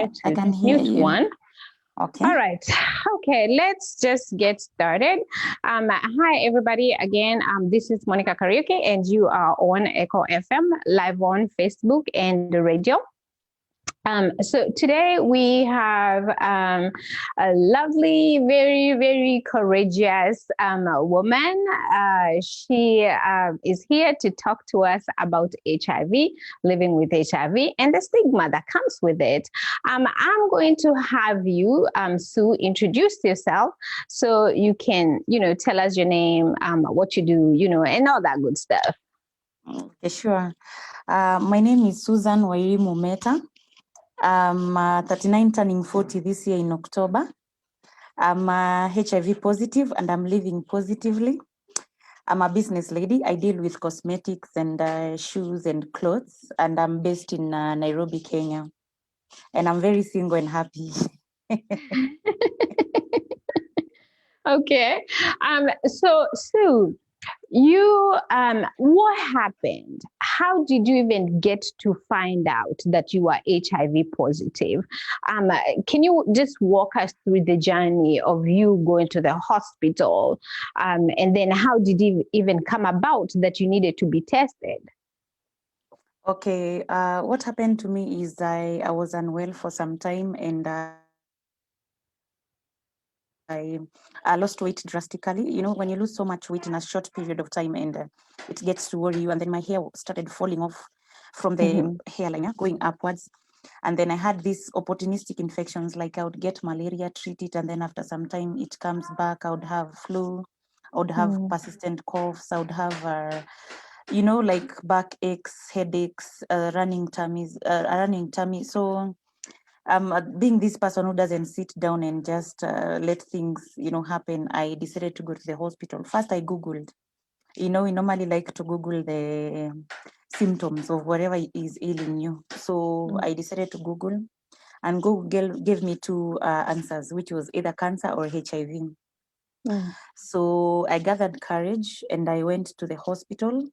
I to can this hear mute you. one. Okay. All right. Okay, let's just get started. Hi, everybody. Again, this is Monicah Kariuki, and you are on Echo FM, live on Facebook and the radio. So today we have a lovely, very, very courageous woman. She is here to talk to us about HIV, living with HIV, and the stigma that comes with it. I'm going to have you, Sue, introduce yourself so you can, tell us your name, what you do, and all that good stuff. Okay, sure. My name is Susan Wairimu Metta. I'm 39, turning 40 this year in October. I'm HIV positive and I'm living positively. I'm a business lady. I deal with cosmetics and shoes and clothes, and I'm based in Nairobi, Kenya. And I'm very single and happy. Okay. So Sue, you what happened? How did you even get to find out that you are HIV positive? Can you just walk us through the journey of you going to the hospital, and then how did it even come about that you needed to be tested? Okay, what happened to me is I was unwell for some time, and I lost weight drastically. You know, when you lose so much weight in a short period of time, and it gets to worry you, and then my hair started falling off from the hairline, going upwards. And then I had these opportunistic infections, like I would get malaria, treat it, and then after some time it comes back. I would have flu, I would have persistent coughs, I would have like back aches, headaches, running tummy. So being this person who doesn't sit down and just let things happen, I decided to go to the hospital. First I googled. We normally like to google the symptoms of whatever is ailing you. So I decided to google, and Google gave me two answers, which was either cancer or HIV. So I gathered courage and I went to the hospital.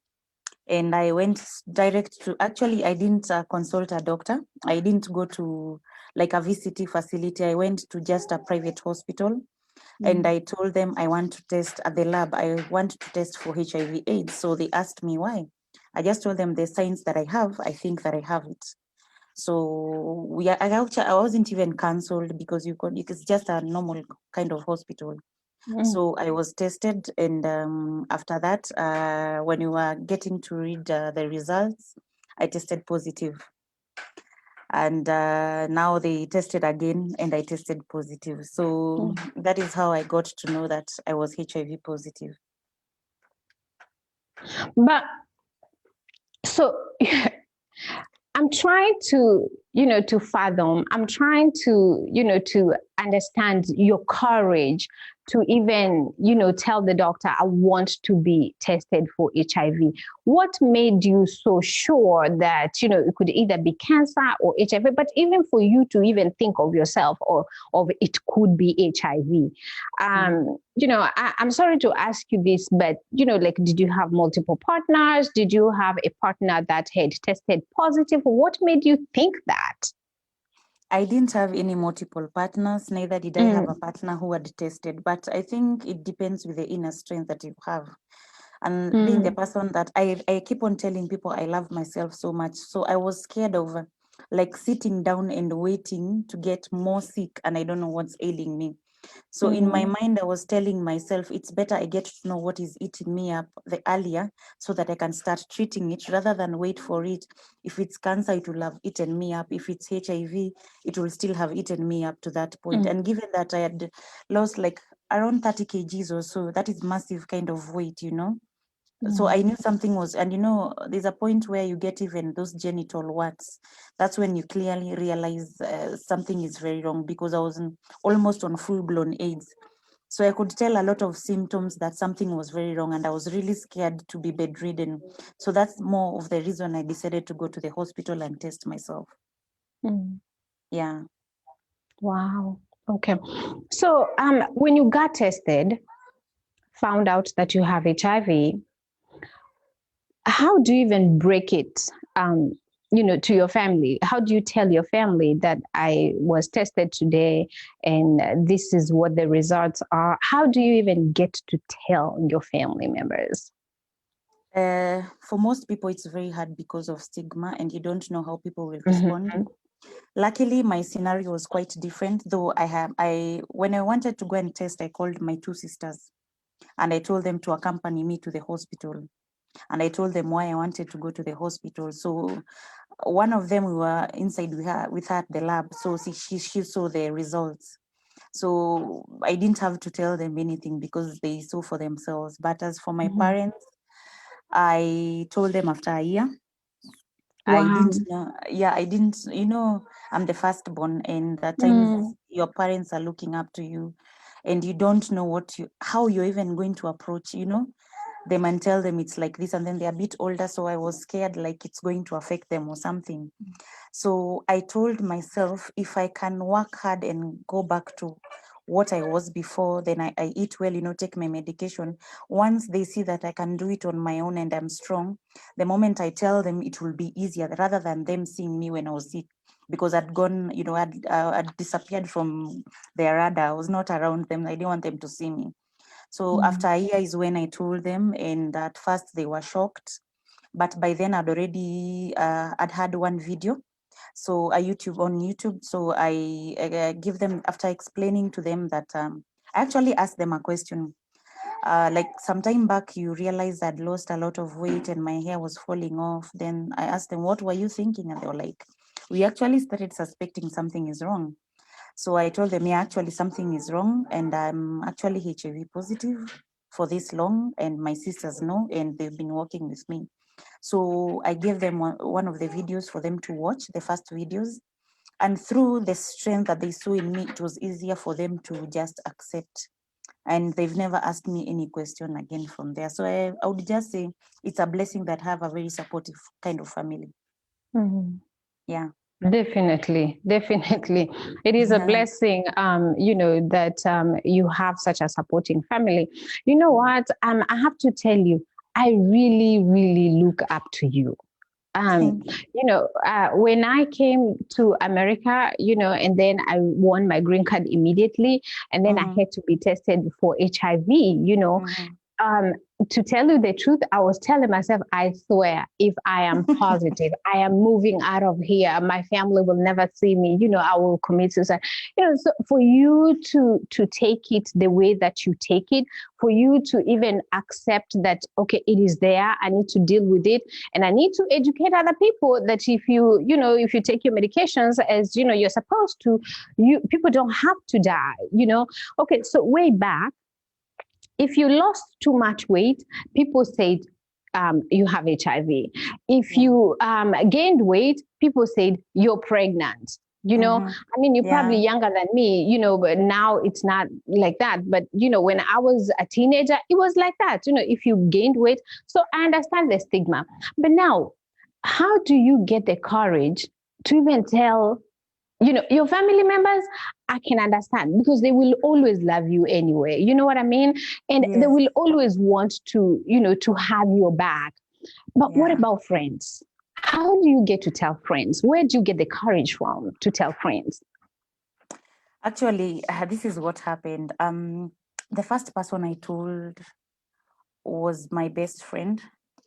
And I went direct to, actually, I didn't consult a doctor. I didn't go to like a VCT facility. I went to just a private hospital. And I told them I want to test at the lab. I want to test for HIV AIDS. So they asked me why. I just told them the signs that I have, I think that I have it. So I wasn't even cancelled because it's just a normal kind of hospital. So I was tested, and after that, when we were getting to read the results, I tested positive. And now they tested again, and I tested positive. So that is how I got to know that I was HIV positive. But so I'm trying to, to fathom, I'm trying to, to understand your courage to even, tell the doctor, I want to be tested for HIV. What made you so sure that, it could either be cancer or HIV, but even for you to even think of yourself or of it could be HIV? I'm sorry to ask you this, but, did you have multiple partners? Did you have a partner that had tested positive? What made you think that? I didn't have any multiple partners, neither did I have a partner who had tested, but I think it depends with the inner strength that you have. And being the person that I keep on telling people I love myself so much. So I was scared of like sitting down and waiting to get more sick, and I don't know what's ailing me. So in my mind, I was telling myself, it's better I get to know what is eating me up the earlier so that I can start treating it rather than wait for it. If it's cancer, it will have eaten me up. If it's HIV, it will still have eaten me up to that point. And given that I had lost like around 30 kgs or so, that is massive kind of weight, So I knew something was, and there's a point where you get even those genital warts. That's when you clearly realize something is very wrong, because I was almost on full-blown AIDS. So I could tell a lot of symptoms that something was very wrong, and I was really scared to be bedridden. So that's more of the reason I decided to go to the hospital and test myself. Yeah. Wow. Okay. So when you got tested, found out that you have HIV, how do you even break it to your family? How do you tell your family that I was tested today and this is what the results are? How do you even get to tell your family members? For most people, it's very hard because of stigma, and you don't know how people will respond. Luckily, my scenario was quite different, though when I wanted to go and test, I called my two sisters and I told them to accompany me to the hospital. And I told them why I wanted to go to the hospital. So one of them, we were inside with her at the lab. So she saw the results. So I didn't have to tell them anything because they saw for themselves. But as for my parents, I told them after a year. Wow. I didn't, I'm the firstborn, and at times your parents are looking up to you and you don't know how you're even going to approach, them and tell them it's like this, and then they're a bit older, so I was scared like it's going to affect them or something. So I told myself, if I can work hard and go back to what I was before, then I eat well, take my medication. Once they see that I can do it on my own and I'm strong, the moment I tell them, it will be easier rather than them seeing me when I was sick, because I'd gone, I'd disappeared from their radar. I was not around them. I didn't want them to see me. So after a year is when I told them, and at first they were shocked, but by then I'd already I'd had one video, so on YouTube. So I give them, after explaining to them that I actually asked them a question. Like some time back, you realized I'd lost a lot of weight and my hair was falling off. Then I asked them, what were you thinking? And they were like, we actually started suspecting something is wrong. So I told them, yeah, actually something is wrong, and I'm actually HIV positive for this long, and my sisters know, and they've been working with me. So I gave them one of the videos for them to watch, the first videos. And through the strength that they saw in me, it was easier for them to just accept. And they've never asked me any question again from there. So I would just say it's a blessing that I have a very supportive kind of family. Yeah. Definitely. It is a blessing, that you have such a supporting family. You know what? I have to tell you, I really, really look up to you. When I came to America, and then I won my green card immediately, and then I had to be tested for HIV, to tell you the truth, I was telling myself, I swear, if I am positive, I am moving out of here. My family will never see me. I will commit suicide. So for you to take it the way that you take it, for you to even accept that, okay, it is there, I need to deal with it, and I need to educate other people that if you take your medications as you're supposed to, people don't have to die. Okay, so way back, if you lost too much weight, people said you have HIV. If you gained weight, people said you're pregnant. I mean, you're probably younger than me, but now it's not like that. But, when I was a teenager, it was like that, if you gained weight. So I understand the stigma. But now, how do you get the courage to even tell your family members? I can understand, because they will always love you anyway. You know what I mean? And they will always want to, to have your back. But what about friends? How do you get to tell friends? Where do you get the courage from to tell friends? Actually, this is what happened. The first person I told was my best friend.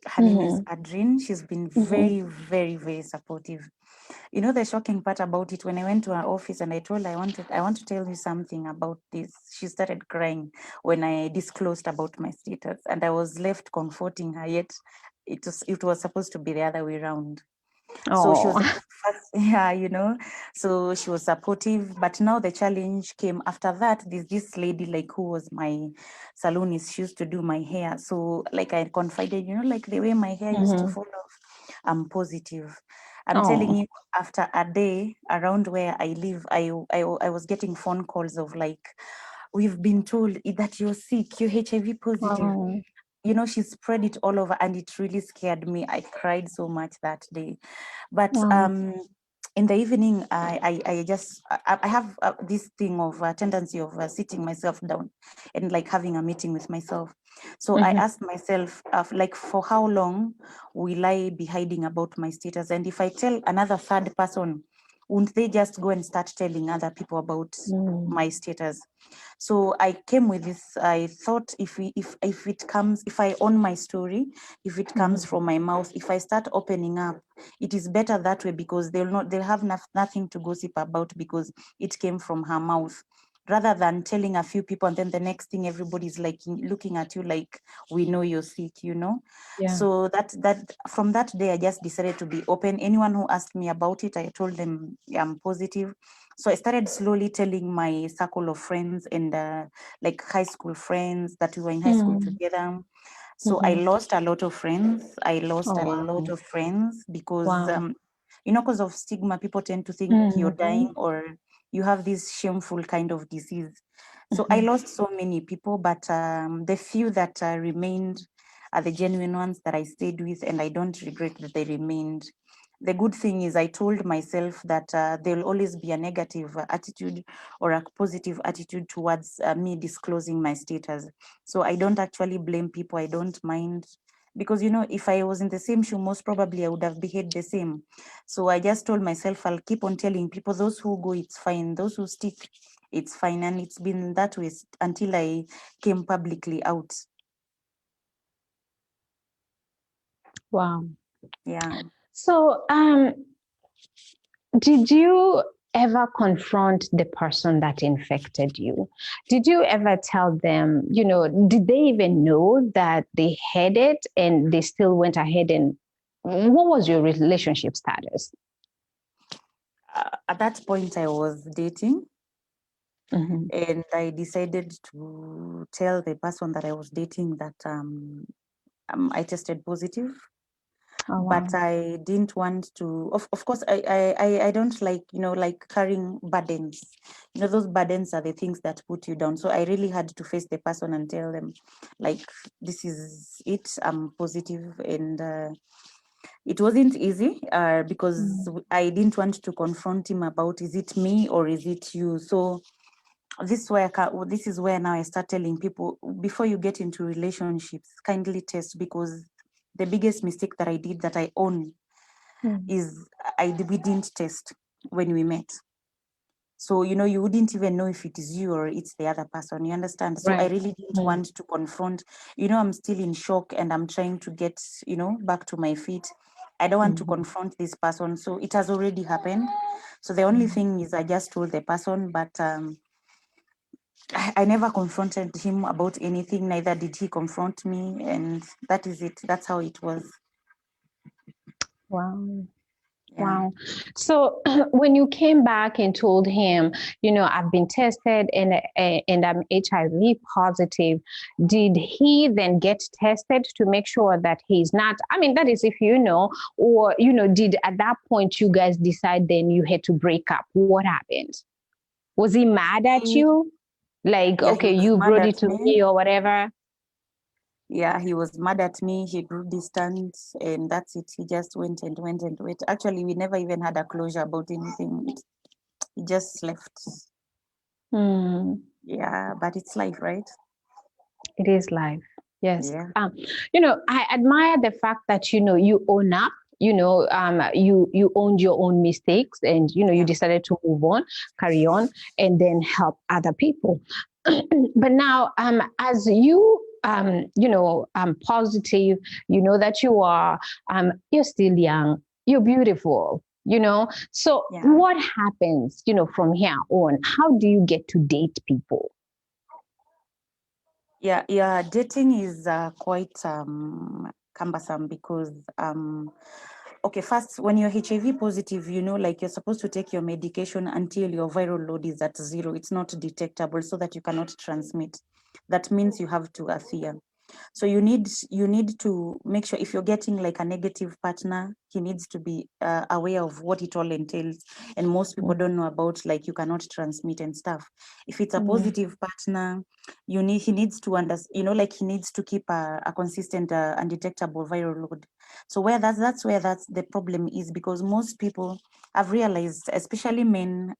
Her name is Adrien. She's been very, very, very supportive. The shocking part about it, when I went to her office and I told her, I want to tell you something about this, she started crying when I disclosed about my status, and I was left comforting her, yet it was supposed to be the other way around. So she was the first, so she was supportive. But now the challenge came after that. This lady, like, who was my salonist, she used to do my hair. So like I confided, like the way my hair used to fall off, I'm positive. I'm telling you, after a day around where I live, I was getting phone calls of like, we've been told that you're sick, you're HIV positive. She spread it all over, and it really scared me. I cried so much that day. But in the evening, I have this thing of tendency of sitting myself down and like having a meeting with myself. So I asked myself, like, for how long will I be hiding about my status? And if I tell another third person, won't they just go and start telling other people about my status? So I came with this. I thought if I own my story, if it comes from my mouth, if I start opening up, it is better that way, because they'll have nothing to gossip about, because it came from her mouth, rather than telling a few people and then the next thing everybody's like looking at you like, we know you're sick, Yeah. So that from that day I just decided to be open. Anyone who asked me about it, I told them I'm positive. So I started slowly telling my circle of friends and like high school friends that we were in high school together. So I lost a lot of friends. Because Wow. because of stigma, people tend to think you're dying or you have this shameful kind of disease. So I lost so many people, but the few that remained are the genuine ones that I stayed with, and I don't regret that they remained. The good thing is I told myself that there'll always be a negative attitude or a positive attitude towards me disclosing my status. So I don't actually blame people. I don't mind, because if I was in the same shoe, most probably I would have behaved the same. So I just told myself I'll keep on telling people. Those who go, it's fine. Those who stick, it's fine. And it's been that way until I came publicly out. Wow. Yeah. So, did you ever confront the person that infected you? Did you ever tell them, did they even know that they had it and they still went ahead? And what was your relationship status? At that point, I was dating. Mm-hmm. And I decided to tell the person that I was dating that I tested positive. Oh, wow. But I didn't want to. Of course, I don't like like carrying burdens. Those burdens are the things that put you down. So I really had to face the person and tell them, like, this is it. I'm positive, and it wasn't easy because I didn't want to confront him about, is it me or is it you? So this is where now I start telling people, before you get into relationships, kindly test, because the biggest mistake that I did, that I own, is we didn't test when we met. So you wouldn't even know if it is you or it's the other person. You understand? So I Right. really didn't want to confront. I'm still in shock and I'm trying to get back to my feet. I don't want to confront this person. So it has already happened. So the only thing is I just told the person, but I never confronted him about anything, neither did he confront me, and that is it. That's how it was. Wow. Yeah. Wow. So when you came back and told him, I've been tested and I'm HIV positive, did he then get tested to make sure that he's not? I mean, that is if or did at that point you guys decide then you had to break up? What happened? Was he mad at you? Like, Yeah, he okay, was you mad brought at it to me. me or whatever? Yeah, he was mad at me. He grew distant, and that's it. He just went and went and went. Actually, we never even had a closure about anything. He just left. Hmm. Yeah, but it's life, right? It is life. Yes. Yeah. I admire the fact that, you own up, you owned your own mistakes and, you decided to move on, carry on, and then help other people. But now, as you, positive, you know that you are, you're still young, you're beautiful, so Yeah. what happens, from here on? How do you get to date people? Yeah, dating is quite cumbersome because okay, first, when you're HIV positive, like, you're supposed to take your medication until your viral load is at 0. It's not detectable, so that you cannot transmit. That means you have to adhere. So you need to make sure, if you're getting like a negative partner, he needs to be aware of what it all entails. And most people don't know about, like, you cannot transmit and stuff. If it's a positive partner, he needs to understand, like, he needs to keep a consistent undetectable viral load. So that's where the problem is, because most people have realized, especially men,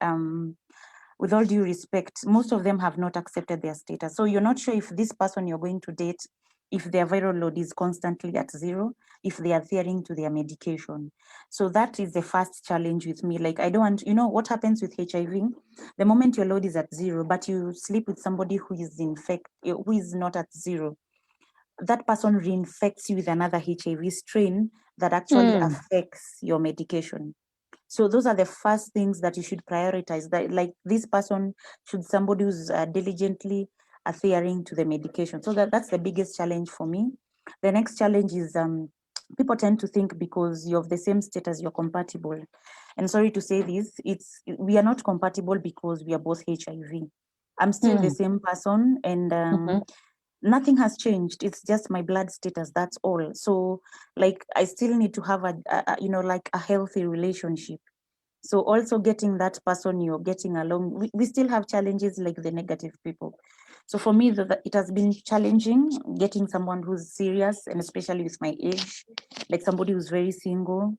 with all due respect, most of them have not accepted their status. So you're not sure if this person you're going to date, if their viral load is constantly at 0, if they are adhering to their medication. So that is the first challenge with me. Like, I don't want, what happens with HIV? The moment your load is at 0, but you sleep with somebody who is not at 0, that person reinfects you with another HIV strain that actually affects your medication. So those are the first things that you should prioritize. That, like, this person should somebody who's diligently adhering to the medication. So that's the biggest challenge for me. The next challenge is people tend to think because you're of the same status, you're compatible. And sorry to say this, we are not compatible because we are both HIV. I'm still the same person, and nothing has changed. It's just my blood status, that's all. So, like, I still need to have like a healthy relationship. So also getting that person you're getting along, we still have challenges like the negative people. So for me, it has been challenging getting someone who's serious, and especially with my age, like somebody who's very single.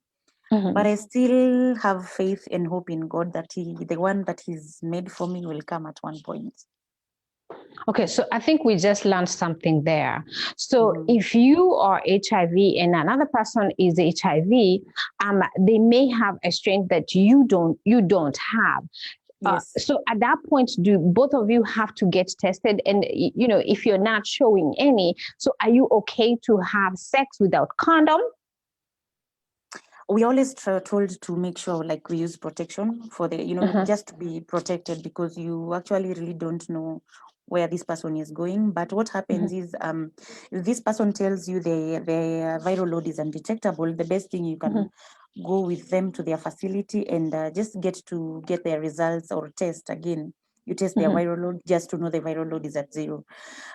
But I still have faith and hope in God that the one that He's made for me will come at one point. Okay, so I think we just learned something there. So if you are HIV and another person is HIV, they may have a strength that you don't have. Yes. So at that point, do both of you have to get tested? And if you're not showing any, so are you okay to have sex without condom? We always told to make sure, like, we use protection for the, just to be protected, because you actually really don't know where this person is going. But what happens is, if this person tells you the viral load is undetectable, the best thing you can go with them to their facility and just get their results or test again. You test their viral load just to know the viral load is at 0.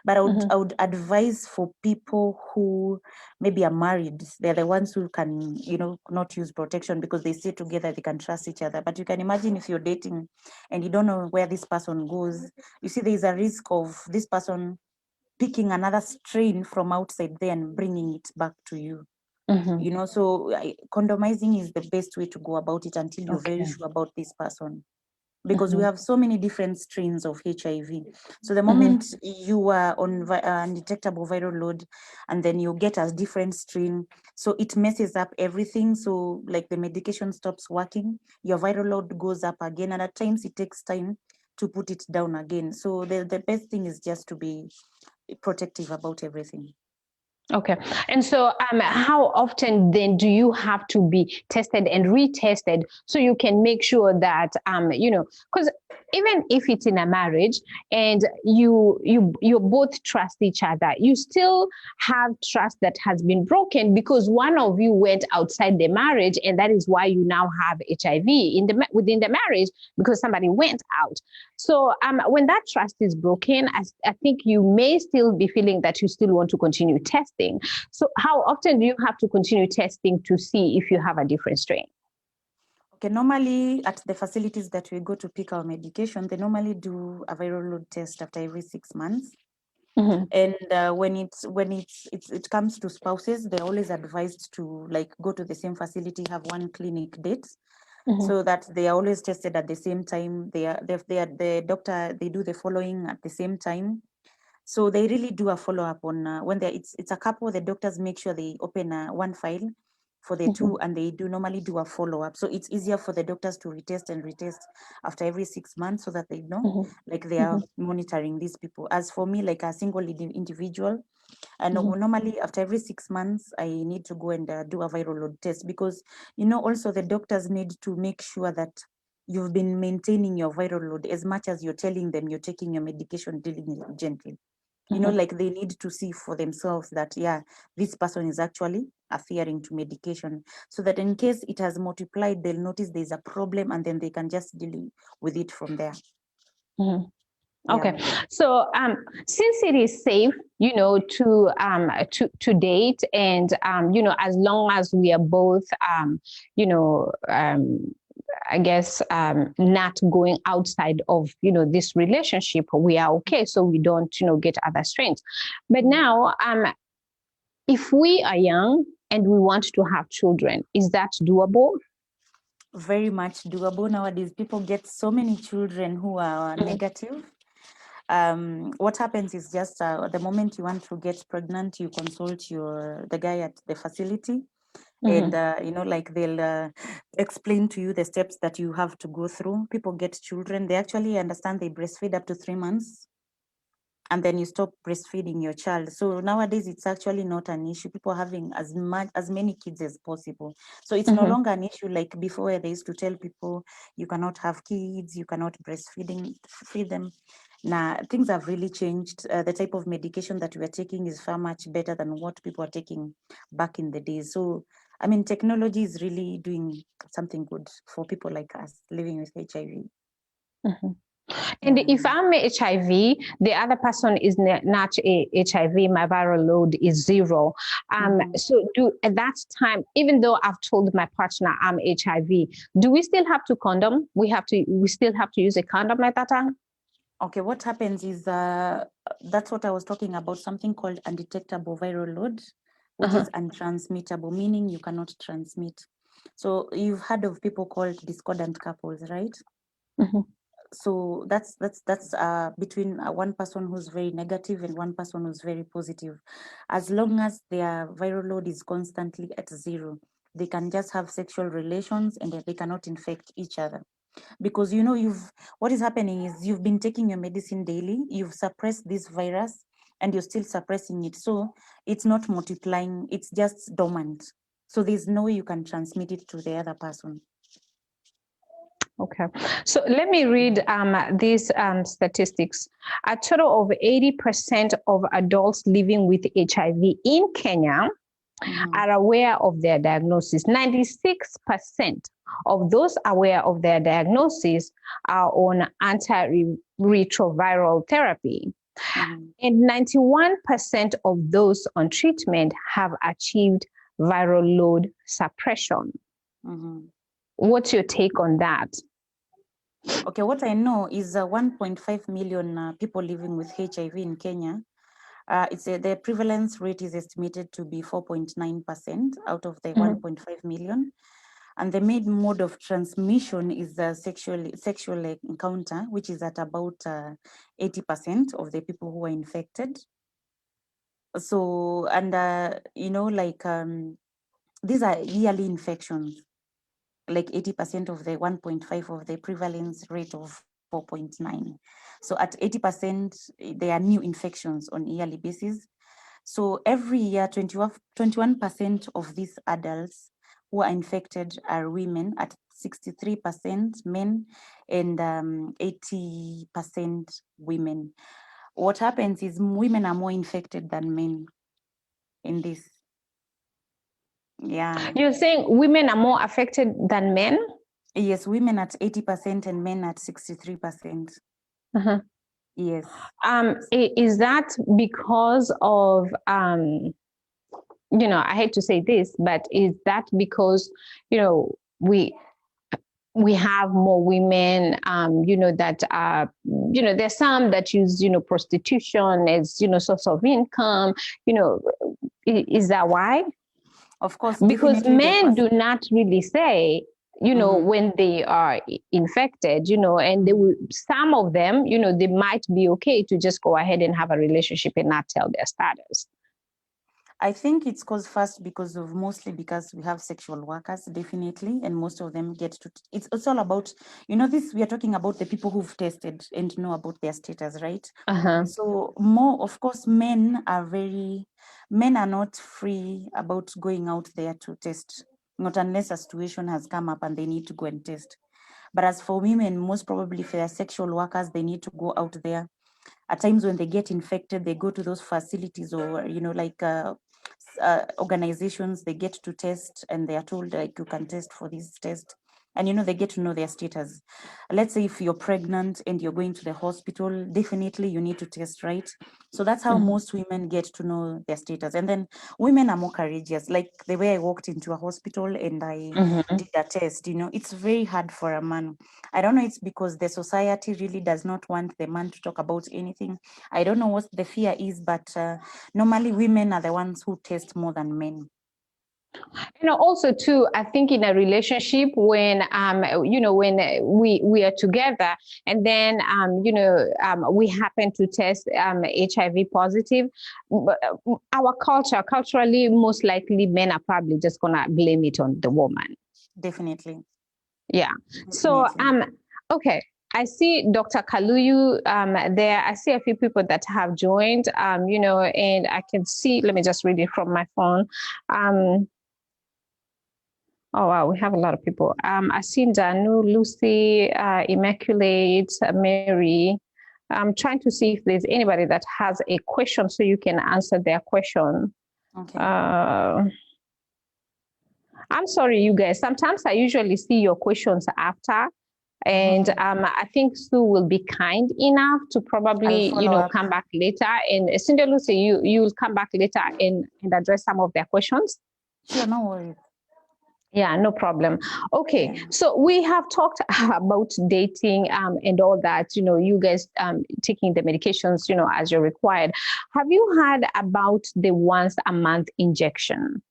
But I would advise for people who maybe are married, they're the ones who can, not use protection because they stay together, they can trust each other. But you can imagine if you're dating and you don't know where this person goes, you see there's a risk of this person picking another strain from outside there and bringing it back to you. So condomizing is the best way to go about it until you're very sure about this person. Because we have so many different strains of HIV. So the moment you are on undetectable viral load and then you get a different strain, so it messes up everything. So like the medication stops working, your viral load goes up again, and at times it takes time to put it down again. So the best thing is just to be protective about everything. Okay. And so how often then do you have to be tested and retested so you can make sure that, because even if it's in a marriage and you both trust each other, you still have trust that has been broken because one of you went outside the marriage, and that is why you now have HIV within the marriage, because somebody went out. So when that trust is broken, I think you may still be feeling that you still want to continue testing. So how often do you have to continue testing to see if you have a different strain? Okay, normally at the facilities that we go to pick our medication, they normally do a viral load test after every 6 months. And when it comes to spouses, they're always advised to like go to the same facility, have one clinic date, so that they are always tested at the same time. The doctor, they do the following at the same time. So they really do a follow-up on when it's a couple, the doctors make sure they open one file for the two, and they do normally do a follow-up. So it's easier for the doctors to retest after every 6 months, so that they know, like, they are monitoring these people. As for me, like a single individual, and normally after every 6 months, I need to go and do a viral load test, because, also the doctors need to make sure that you've been maintaining your viral load as much as you're telling them you're taking your medication diligently. Like, they need to see for themselves that, yeah, this person is actually adhering to medication, so that in case it has multiplied, they'll notice there's a problem, and then they can just deal with it from there. Okay, so since it is safe, to date, and as long as we are both, I guess, not going outside of this relationship, we are okay. So we don't get other strains. But now, if we are young and we want to have children. Is that doable? Very much doable. Nowadays, people get so many children who are negative. What happens is just the moment you want to get pregnant, you consult the guy at the facility, and like they'll explain to you the steps that you have to go through. People get children. They actually understand they breastfeed up to 3 months, and then you stop breastfeeding your child. So nowadays it's actually not an issue. People are having as many kids as possible. So it's no longer an issue like before, where they used to tell people you cannot have kids, you cannot feed them. Now things have really changed. The type of medication that we are taking is far much better than what people are taking back in the days. So I mean, technology is really doing something good for people like us living with HIV. And if I'm HIV, the other person is not HIV, my viral load is 0. So at that time, even though I've told my partner I'm HIV, do we still have to condom? We still have to use a condom at that time? Okay, what happens is that's what I was talking about, something called undetectable viral load, which is untransmittable, meaning you cannot transmit. So you've heard of people called discordant couples, right? So that's between one person who's very negative and one person who's very positive. As long as their viral load is constantly at 0, they can just have sexual relations and they cannot infect each other. Because what is happening is you've been taking your medicine daily, you've suppressed this virus and you're still suppressing it. So it's not multiplying, it's just dormant. So there's no way you can transmit it to the other person. Okay, so let me read these statistics. A total of 80% of adults living with HIV in Kenya are aware of their diagnosis. 96% of those aware of their diagnosis are on antiretroviral therapy. And 91% of those on treatment have achieved viral load suppression. What's your take on that? Okay, what I know is 1.5 million people living with HIV in Kenya. The prevalence rate is estimated to be 4.9% out of the 1.5 million. And the main mode of transmission is the sexual encounter, which is at about 80% of the people who are infected. So, and these are yearly infections, like 80% of the 1.5 of the prevalence rate of 4.9. So at 80%, there are new infections on a yearly basis. So every year, 21% of these adults who are infected are women, at 63% men, and 80% women. What happens is women are more infected than men in this. Yeah. You're saying women are more affected than men? Yes, women at 80% and men at 63%. Yes. Is that because of I hate to say this, but is that because we have more women that are there's some that use prostitution as source of income, is that why? Of course, because men do not really say when they are infected, and they will, some of them, they might be okay to just go ahead and have a relationship and not tell their status. I think it's mostly because we have sexual workers, definitely, and most of them get to, it's all about, we are talking about the people who've tested and know about their status, right? So more, of course, men are not free about going out there to test, not unless a situation has come up and they need to go and test. But as for women, most probably if they're sexual workers, they need to go out there. At times when they get infected, they go to those facilities or, organizations, they get to test and they are told like you can test for this test. And they get to know their status. Let's say if you're pregnant and you're going to the hospital, definitely you need to test, right? So that's how most women get to know their status. And then women are more courageous. Like the way I walked into a hospital and I did a test, it's very hard for a man. I don't know, it's because the society really does not want the man to talk about anything. I don't know what the fear is, but normally women are the ones who test more than men. Also too, I think in a relationship when when we are together and then we happen to test HIV positive, but our culturally, most likely men are probably just gonna blame it on the woman. Definitely. Yeah. So okay. I see Dr. Kaluyu there. I see a few people that have joined, and I can see, let me just read it from my phone. Oh, wow, we have a lot of people. I see Danu, Lucy, Immaculate, Mary. I'm trying to see if there's anybody that has a question so you can answer their question. Okay. I'm sorry, you guys. Sometimes I usually see your questions after. And I think Sue will be kind enough to probably, come back later. And Cindy Lucy, you will come back later and address some of their questions. Sure, no worries. Yeah, no problem. Okay, so we have talked about dating and all that, you guys taking the medications, as you're required. Have you heard about the once a month injection?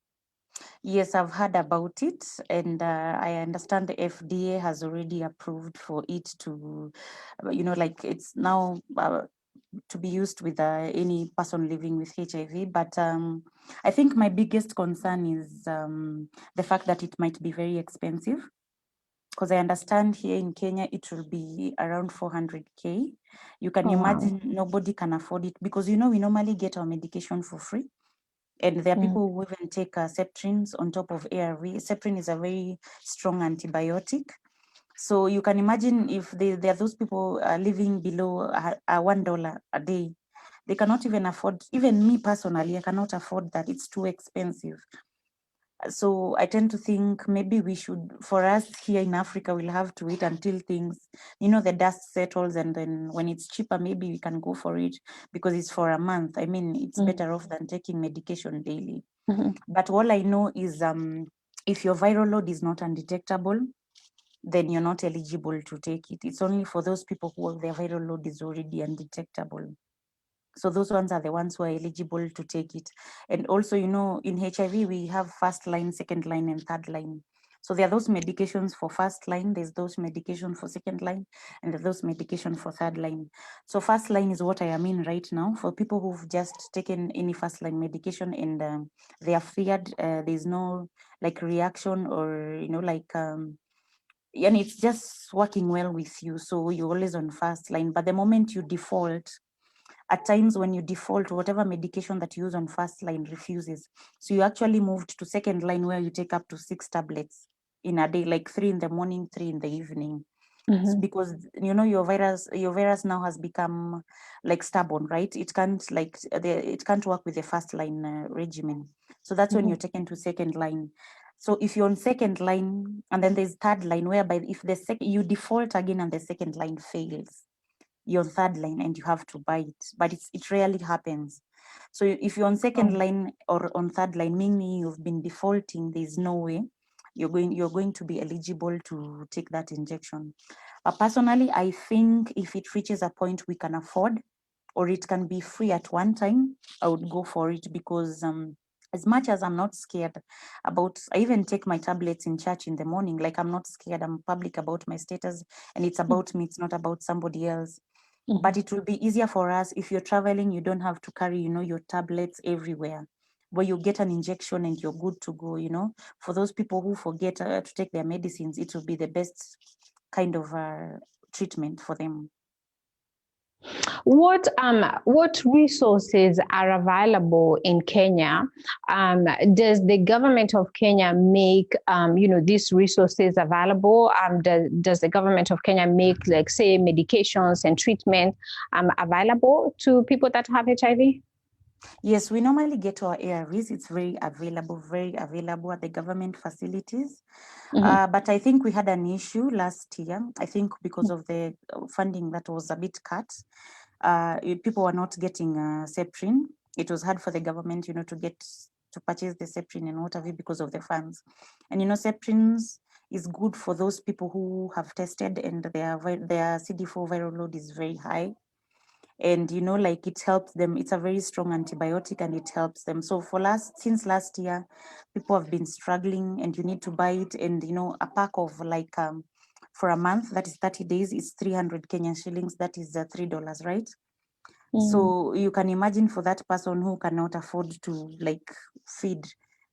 Yes, I've heard about it, and I understand the FDA has already approved for it to, like it's now to be used with any person living with HIV. But I think my biggest concern is the fact that it might be very expensive. Because I understand here in Kenya, it will be around 400K. You can imagine nobody can afford it because, we normally get our medication for free. And there are people who even take Septrins on top of ARV. Septrin is a very strong antibiotic. So you can imagine if there are those people living below $1 a day, they cannot even afford, even me personally, I cannot afford that. It's too expensive. So I tend to think maybe we should, for us here in Africa, we'll have to wait until things, the dust settles, and then when it's cheaper, maybe we can go for it because it's for a month. I mean, it's better off than taking medication daily. But all I know is if your viral load is not undetectable, then you're not eligible to take it. It's only for those people who their viral load is already undetectable. So those ones are the ones who are eligible to take it. And also, in HIV, we have first line, second line, and third line. So there are those medications for first line, there's those medications for second line, and there's those medications for third line. So first line is what I am in right now. For people who've just taken any first line medication and they are feared, there's no reaction or, and it's just working well with you. So you're always on first line. But the moment you default, at times when you default, whatever medication that you use on first line refuses. So you actually moved to second line where you take up to 6 tablets in a day, like 3 in the morning, 3 in the evening. Because your virus now has become stubborn, right? It can't it can't work with the first line regimen. So that's when you're taken to second line. So if you're on second line and then there's third line, whereby if you default again and the second line fails, you're on third line and you have to buy it, but it rarely happens. So if you're on second line or on third line, meaning you've been defaulting, there's no way you're going to be eligible to take that injection. Personally, I think if it reaches a point we can afford, or it can be free at one time, I would go for it because as much as I'm not scared about, I even take my tablets in church in the morning. I'm not scared. I'm public about my status and it's about me. It's not about somebody else. But it will be easier for us if you're traveling, you don't have to carry, your tablets everywhere. Where you get an injection and you're good to go, For those people who forget to take their medicines, it will be the best kind of treatment for them. What resources are available in Kenya? Does the government of Kenya make these resources available? Does the government of Kenya make say medications and treatment available to people that have HIV? Yes, we normally get our ARVs. It's very available at the government facilities. But I think we had an issue last year. I think because of the funding that was a bit cut, people were not getting Septrin. It was hard for the government, to purchase the Septrin and whatever because of the funds. And Septrins is good for those people who have tested and their CD4 viral load is very high. And like it helps them. It's a very strong antibiotic and it helps them. So since last year, people have been struggling, and you need to buy it. And a pack of like for a month, that is 30 days, is 300 Kenyan shillings. That is $3, right? So you can imagine, for that person who cannot afford to like feed,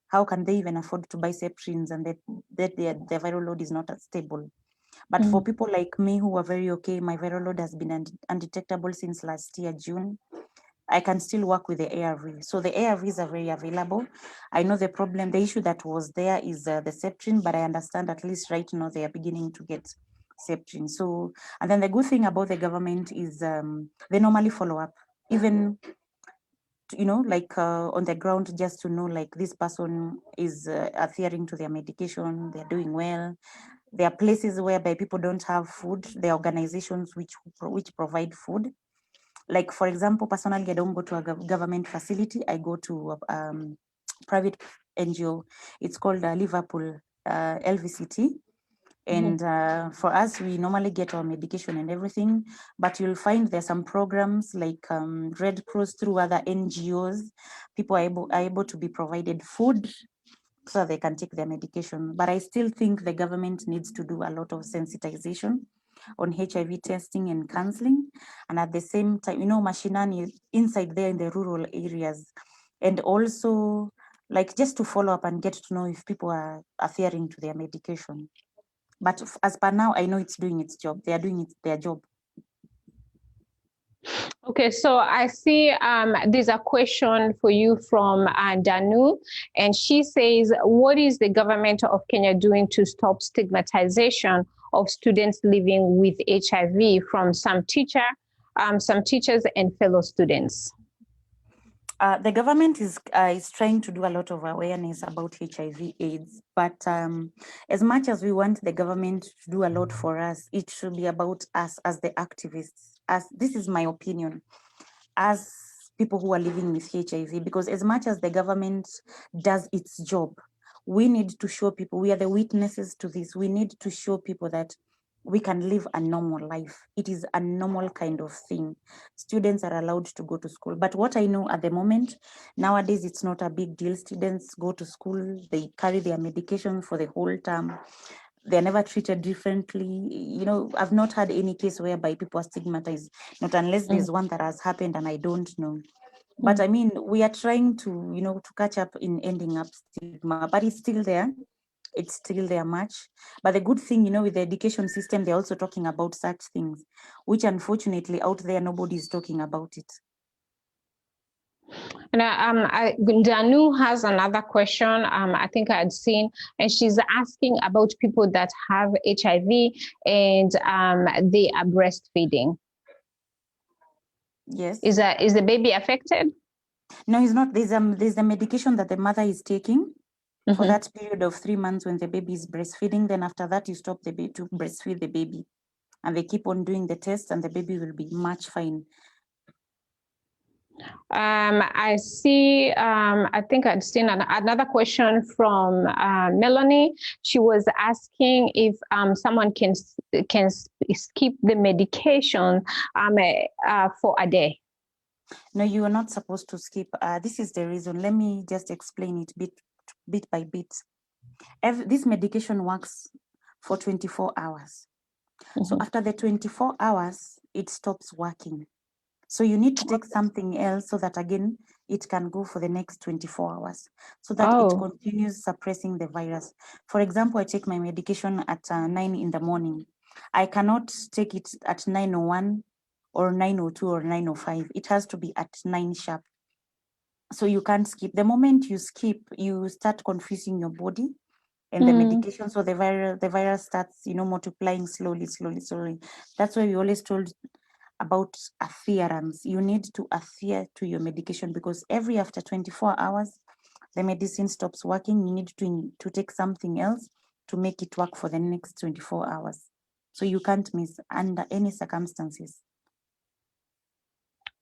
how can they even afford to buy Septrins, and that their viral load is not as stable? But for people like me who are very okay, my viral load has been undetectable since last year, June. I can still work with the ARV. So the ARVs are very available. I know the issue that was there is the Septrin, but I understand at least right now they are beginning to get Septrin. So, and then the good thing about the government is they normally follow up, even like on the ground, just to know like this person is adhering to their medication, they're doing well. There are places whereby people don't have food. There are organizations which provide food. Like, for example, personally, I don't go to a government facility. I go to a private NGO. It's called Liverpool LVCT. And for us, we normally get our medication and everything, but you'll find there's some programs like Red Cross, through other NGOs. People are able to be provided food so they can take their medication. But I still think the government needs to do a lot of sensitization on HIV testing and counseling. And at the same time, mashinani inside there in the rural areas. And also, like, just to follow up and get to know if people are adhering to their medication. But as per now, I know it's doing its job. They are doing their job. Okay, so I see there's a question for you from Danu, and she says, what is the government of Kenya doing to stop stigmatization of students living with HIV from some teachers and fellow students? The government is trying to do a lot of awareness about HIV/AIDS, but as much as we want the government to do a lot for us, it should be about us as the activists. This is my opinion, as people who are living with HIV, because as much as the government does its job, we need to show people, we are the witnesses to this. We need to show people that we can live a normal life. It is a normal kind of thing. Students are allowed to go to school. But what I know at the moment, nowadays, it's not a big deal. Students go to school, they carry their medication for the whole term. They're never treated differently. I've not had any case whereby people are stigmatized, not unless there's one that has happened and I don't know. But I mean, we are trying to, to catch up in ending up stigma, but it's still there. It's still there much. But the good thing, with the education system, they're also talking about such things, which unfortunately out there, nobody's talking about it. And Danu has another question. I think I had seen, and she's asking about people that have HIV and they are breastfeeding. Yes. Is the baby affected? No, he's not. There's a medication that the mother is taking for that period of 3 months when the baby is breastfeeding. Then after that, you stop the baby to breastfeed the baby, and they keep on doing the test, and the baby will be much fine. I see, I think I'd seen another question from Melanie. She was asking if someone can skip the medication for a day. No, you are not supposed to skip. This is the reason. Let me just explain it bit by bit. This medication works for 24 hours. So after the 24 hours, it stops working. So you need to take something else so that, again, it can go for the next 24 hours so that it continues suppressing the virus. For example, I take my medication at 9 in the morning. I cannot take it at 9:01 or 9:02 or 9:05. It has to be at 9 sharp. So you can't skip. The moment you skip, you start confusing your body and the medication. So the virus starts, multiplying slowly. That's why we always told about adherence. You need to adhere to your medication, because after 24 hours, the medicine stops working. You need to take something else to make it work for the next 24 hours. So you can't miss under any circumstances.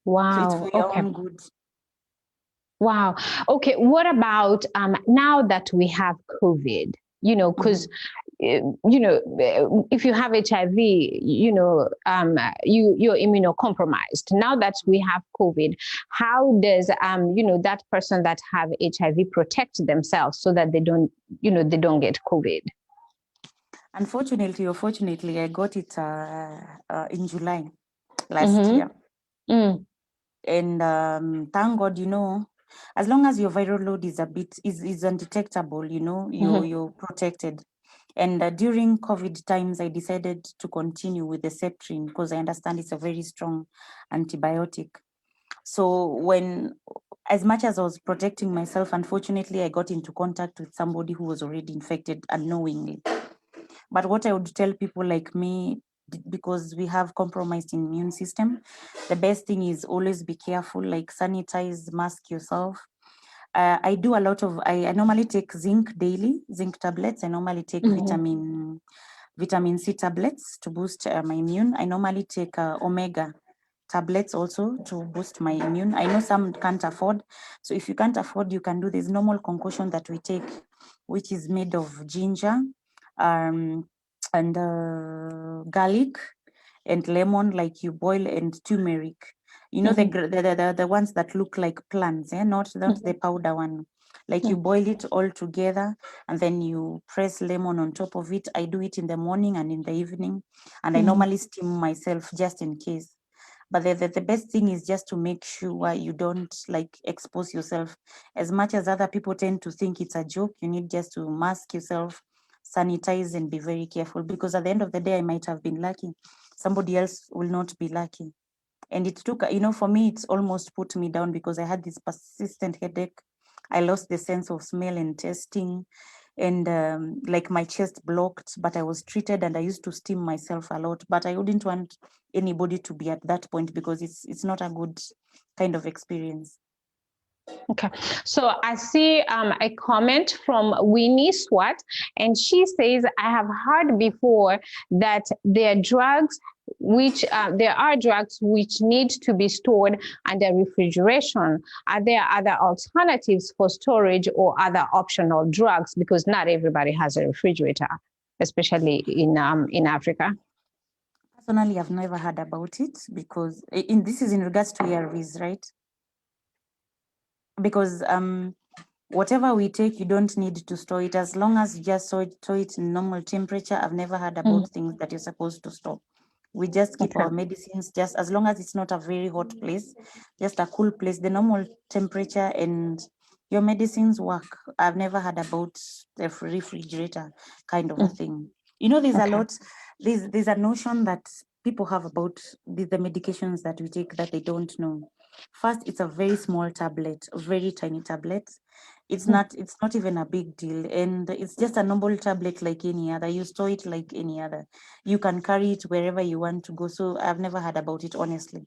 Wow. So it's for your own good. Wow. Okay. What about now that we have COVID? Because if you have HIV, you're immunocompromised. Now that we have COVID, how does, that person that have HIV protect themselves so that they don't get COVID? Unfortunately or fortunately, I got it in July last year. And thank God, as long as your viral load is is undetectable, you're protected. And during COVID times, I decided to continue with the Septrin because I understand it's a very strong antibiotic. So as much as I was protecting myself, unfortunately, I got into contact with somebody who was already infected unknowingly. But what I would tell people like me, because we have compromised immune system, the best thing is always be careful, like sanitize, mask yourself. I do a lot of, I normally take zinc daily, zinc tablets. I normally take vitamin C tablets to boost my immune. I normally take omega tablets also to boost my immune. I know some can't afford. So if you can't afford, you can do this normal concoction that we take, which is made of ginger and garlic and lemon, like you boil, and turmeric. The ones that look like plants, not the powder one. Like you boil it all together and then you press lemon on top of it. I do it in the morning and in the evening, and I normally steam myself just in case. But the best thing is just to make sure you don't expose yourself. As much as other people tend to think it's a joke, you need just to mask yourself, sanitize, and be very careful, because at the end of the day, I might have been lucky. Somebody else will not be lucky. And it took, for me, it's almost put me down because I had this persistent headache. I lost the sense of smell and tasting, and my chest blocked, but I was treated and I used to steam myself a lot. But I wouldn't want anybody to be at that point because it's not a good kind of experience. Okay, so I see a comment from Winnie Swat, and she says, I have heard before that there are drugs which need to be stored under refrigeration. Are there other alternatives for storage or other optional drugs? Because not everybody has a refrigerator, especially in Africa. Personally, I've never heard about it, because this is in regards to ARVs, right? Because whatever we take, you don't need to store it, as long as you just store it in normal temperature. I've never heard about things that you're supposed to store. We just keep our medicines, just as long as it's not a very hot place, just a cool place, the normal temperature, and your medicines work. I've never heard about the refrigerator kind of a thing. There's a lot, there's a notion that people have about the medications that we take that they don't know. First, it's a very small tablet, a very tiny tablet. It's not even a big deal, and it's just a normal tablet like any other. You store it like any other. You can carry it wherever you want to go. So I've never heard about it, honestly.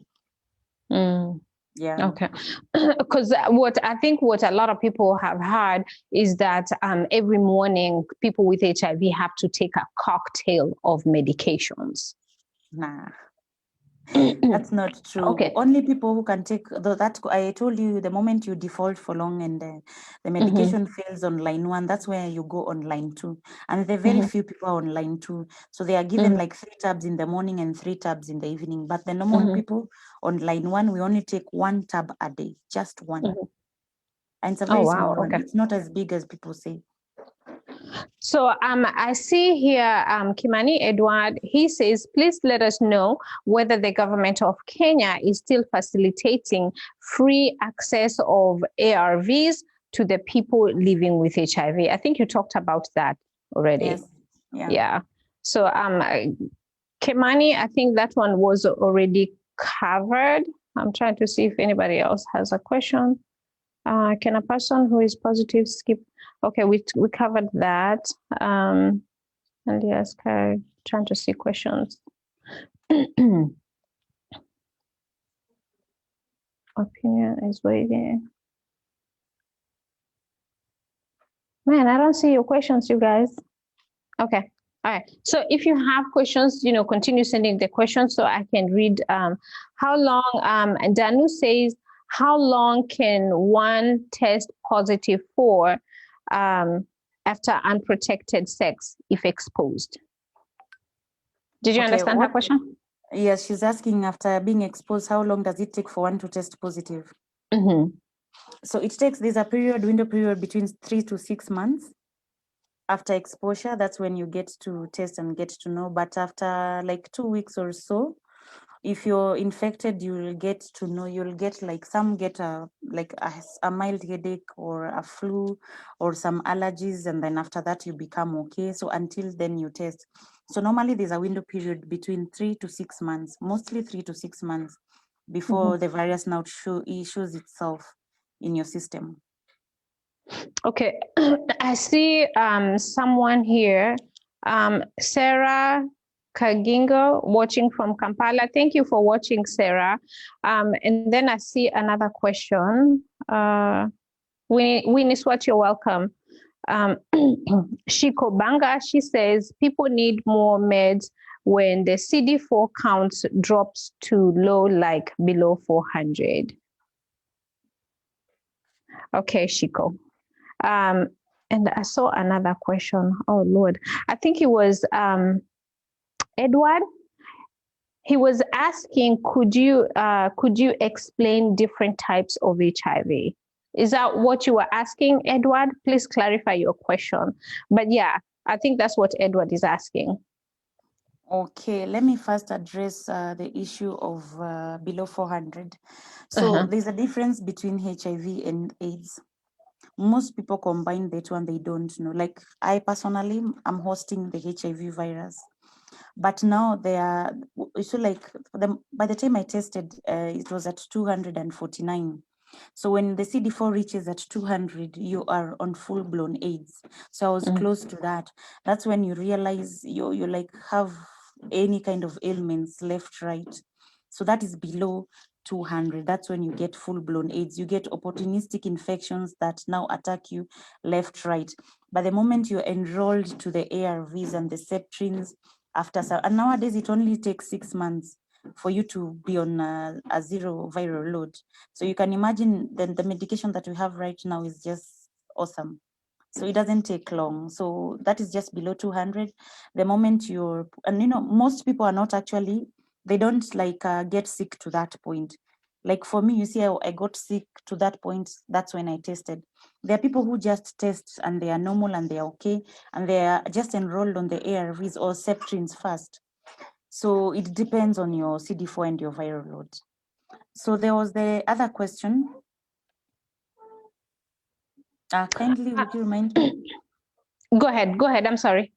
Yeah. Okay. Because what a lot of people have heard is that every morning people with HIV have to take a cocktail of medications. Nah. That's not true. Okay. Only people who can take that. I told you, the moment you default for long and the medication fails on line 1, that's where you go on line 2. And there are very few people on line 2. So they are given like 3 tabs in the morning and 3 tabs in the evening. But the normal people on line 1, we only take 1 tab a day, just one. And it's a very small one. It's not as big as people say. So I see here Kimani Edward, he says, please let us know whether the government of Kenya is still facilitating free access of ARVs to the people living with HIV. I think you talked about that already. Yes. Yeah. So Kimani, I think that one was already covered. I'm trying to see if anybody else has a question. Can a person who is positive skip? Okay, we covered that. And yes, trying to see questions. Opinion is waiting. Man, I don't see your questions, you guys. Okay. All right. So if you have questions, continue sending the questions so I can read. How long? And Danu says, how long can one test positive for? after unprotected sex if exposed. Did you Okay, understand her question? Yes, she's asking after being exposed, how long does it take for one to test positive? So it takes, there's a window period between 3 to 6 months. After exposure, that's when you get to test and get to know. But after like 2 weeks or so, if you're infected, you'll get to know, you'll get like some get a mild headache or a flu or some allergies, and then after that you become okay. So until then you test. So normally there's a window period between 3 to 6 months, mostly 3 to 6 months before the virus now shows itself in your system. Okay, I see someone here, Sarah Kagingo, watching from Kampala. Thank you for watching, Sarah. And then I see another question. Winnie Swat, you're welcome. Shiko Banga, she says people need more meds when the CD4 count drops to low, like below 400. Okay, Shiko. And I saw another question. Oh Lord, I think it was Edward. He was asking, could you explain different types of HIV? Is that what you were asking, Edward? Please clarify your question. But yeah, I think that's what Edward is asking. Okay, let me first address the issue of below 400. So there's a difference between HIV and AIDS. Most people combine the two and they don't know. Like I personally, I'm hosting the HIV virus. But now they are, so like by the time I tested, it was at 249. So when the CD4 reaches at 200, you are on full-blown AIDS. So I was close to that. That's when you realize you like have any kind of ailments left, right. So that is below 200. That's when you get full-blown AIDS. You get opportunistic infections that now attack you left, right. By the moment you're enrolled to the ARVs and the Septrins, and nowadays it only takes 6 months for you to be on a zero viral load. So you can imagine the medication that we have right now is just awesome. So it doesn't take long. So that is just below 200. The moment and most people are not actually, they don't like get sick to that point. Like for me, you see, I got sick to that point. That's when I tested. There are people who just test and they are normal and they are okay. And they are just enrolled on the ARVs or Septrins first. So it depends on your CD4 and your viral load. So there was the other question. Kindly, would you remind me? Go ahead. I'm sorry.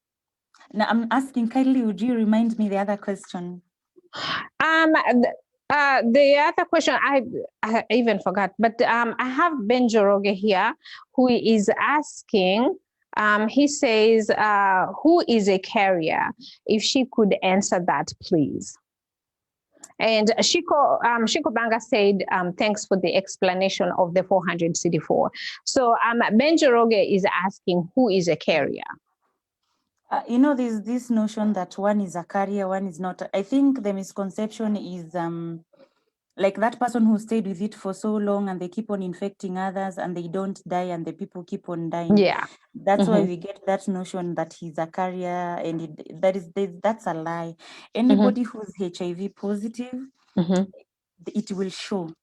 Now I'm asking, kindly, would you remind me the other question? The other question, I even forgot, but I have Ben Joroge here who is asking, he says, who is a carrier? If she could answer that, please. And Shiko Banga said, thanks for the explanation of the 400 CD4. So Ben Joroge is asking, who is a carrier? There's this notion that one is a carrier, one is not. I think the misconception is like that person who stayed with it for so long and they keep on infecting others and they don't die and the people keep on dying. Yeah. That's why we get that notion that he's a carrier, and that's a lie. Anybody who's HIV positive, it will show.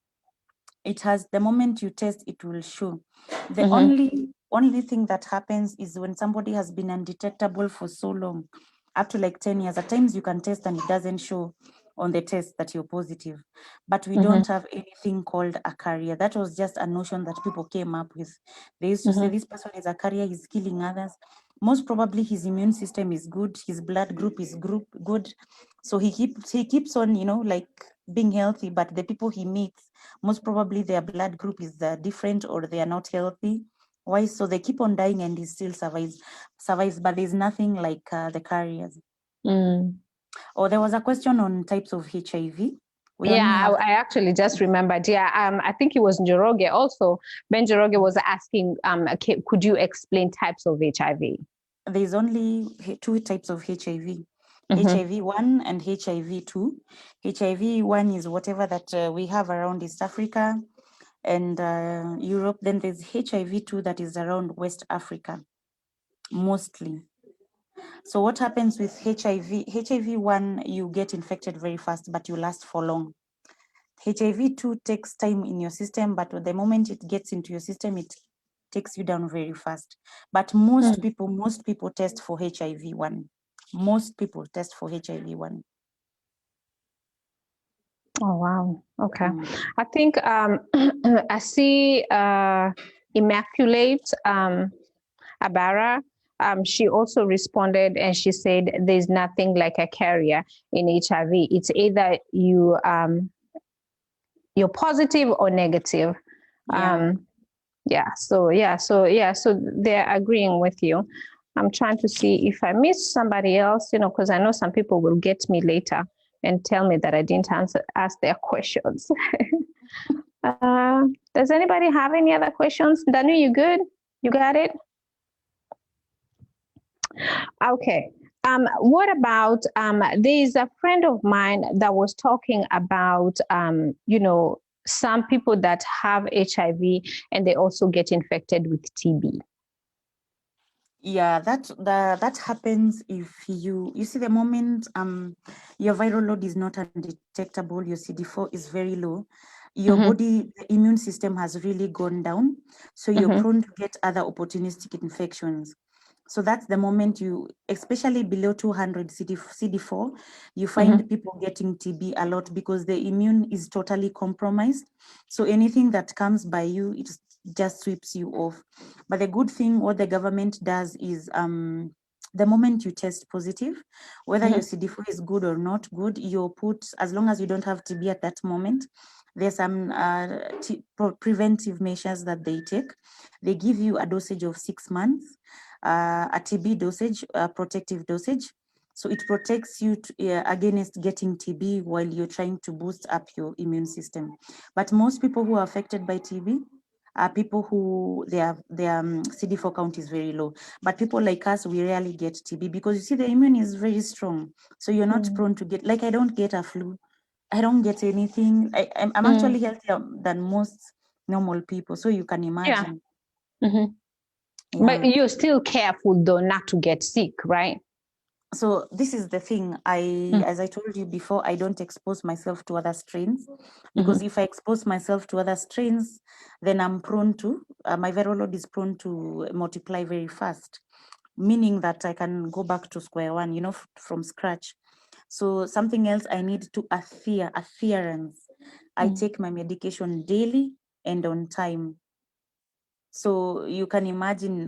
It has, the moment you test, it will show. The only thing that happens is when somebody has been undetectable for so long, up to like 10 years. At times you can test and it doesn't show on the test that you're positive. But we don't have anything called a carrier. That was just a notion that people came up with. They used to say this person is a carrier, he's killing others. Most probably his immune system is good, his blood group is good. So he keeps on, like being healthy, but the people he meets, most probably their blood group is different or they are not healthy. Why? So they keep on dying and he still survives, but there's nothing like the carriers. Or there was a question on types of HIV. I actually just remembered. Yeah, I think it was Njoroge also. Ben Njoroge was asking, could you explain types of HIV? There's only 2 types of HIV. HIV-1 and HIV-2. HIV-1 is whatever that we have around East Africa and Europe. Then there's HIV-2 that is around West Africa. mostly. So what happens with HIV? HIV-1, you get infected very fast, but you last for long. HIV-2 takes time in your system, but the moment it gets into your system, it takes you down very fast. But most people test for HIV-1. Most people test for HIV-1. Oh, wow. Okay. I think I see Immaculate Abara. She also responded and she said there's nothing like a carrier in HIV. It's either you're positive or negative. So they're agreeing with you. I'm trying to see if I missed somebody else, because I know some people will get me later and tell me that I didn't ask their questions. Does anybody have any other questions? Danu, you good? You got it? Okay. What about there's a friend of mine that was talking about some people that have HIV and they also get infected with TB. Yeah, that happens if you see the moment your viral load is not undetectable, your CD4 is very low, your body, the immune system has really gone down, so you're prone to get other opportunistic infections. So that's the moment you, especially below 200 CD4, you find people getting TB a lot because the immune is totally compromised. So anything that comes by you, it just sweeps you off. But the good thing, what the government does is the moment you test positive, whether your CD4 is good or not good, you're put, as long as you don't have TB at that moment, there's some preventive measures that they take. They give you a dosage of 6 months, a TB dosage, a protective dosage. So it protects you against getting TB while you're trying to boost up your immune system. But most people who are affected by TB are people who their CD4 count is very low. But people like us, we rarely get TB because you see the immune is very strong. So you're not prone to get, like I don't get a flu. I don't get anything. I'm actually healthier than most normal people. So you can imagine. Yeah. But you're still careful though not to get sick, right? So this is the thing. As I told you before, I don't expose myself to other strains because if I expose myself to other strains, then I'm prone to, my viral load is prone to multiply very fast, meaning that I can go back to square one, from scratch. So something else I need to adherence. I take my medication daily and on time. So you can imagine,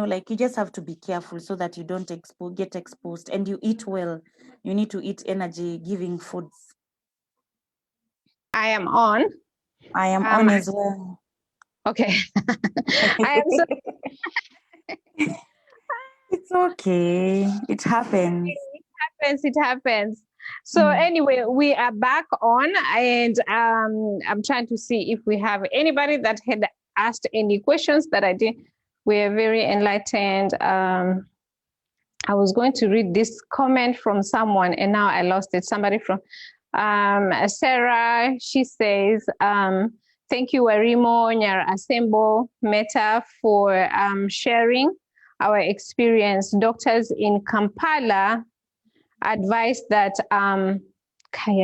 like you just have to be careful so that you don't get exposed, and you eat well. You need to eat energy giving foods. I am on. I am on as well. Okay. I am so It's okay. It happens. It happens. So anyway, we are back on, and I'm trying to see if we have anybody that had asked any questions that I did. We are very enlightened. I was going to read this comment from someone and now I lost it. Somebody from Sarah, she says, thank you, Wairimu, Nyara Asembo, Metta, for sharing our experience. Doctors in Kampala advised that, I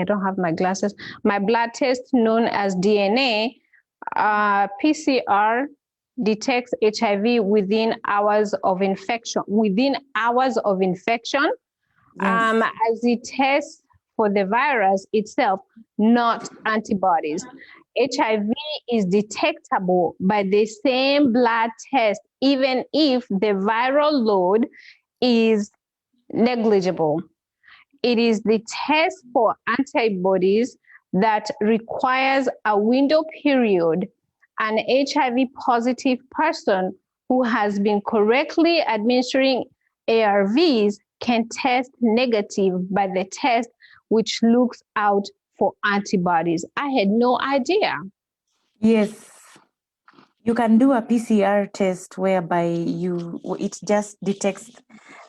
don't have my glasses, my blood test known as DNA, PCR detects HIV within hours of infection. Yes. As it tests for the virus itself, not antibodies. HIV is detectable by the same blood test, even if the viral load is negligible. It is the test for antibodies that requires a window period. An HIV positive person who has been correctly administering ARVs can test negative by the test which looks out for antibodies. I had no idea. Yes. You can do a PCR test whereby it just detects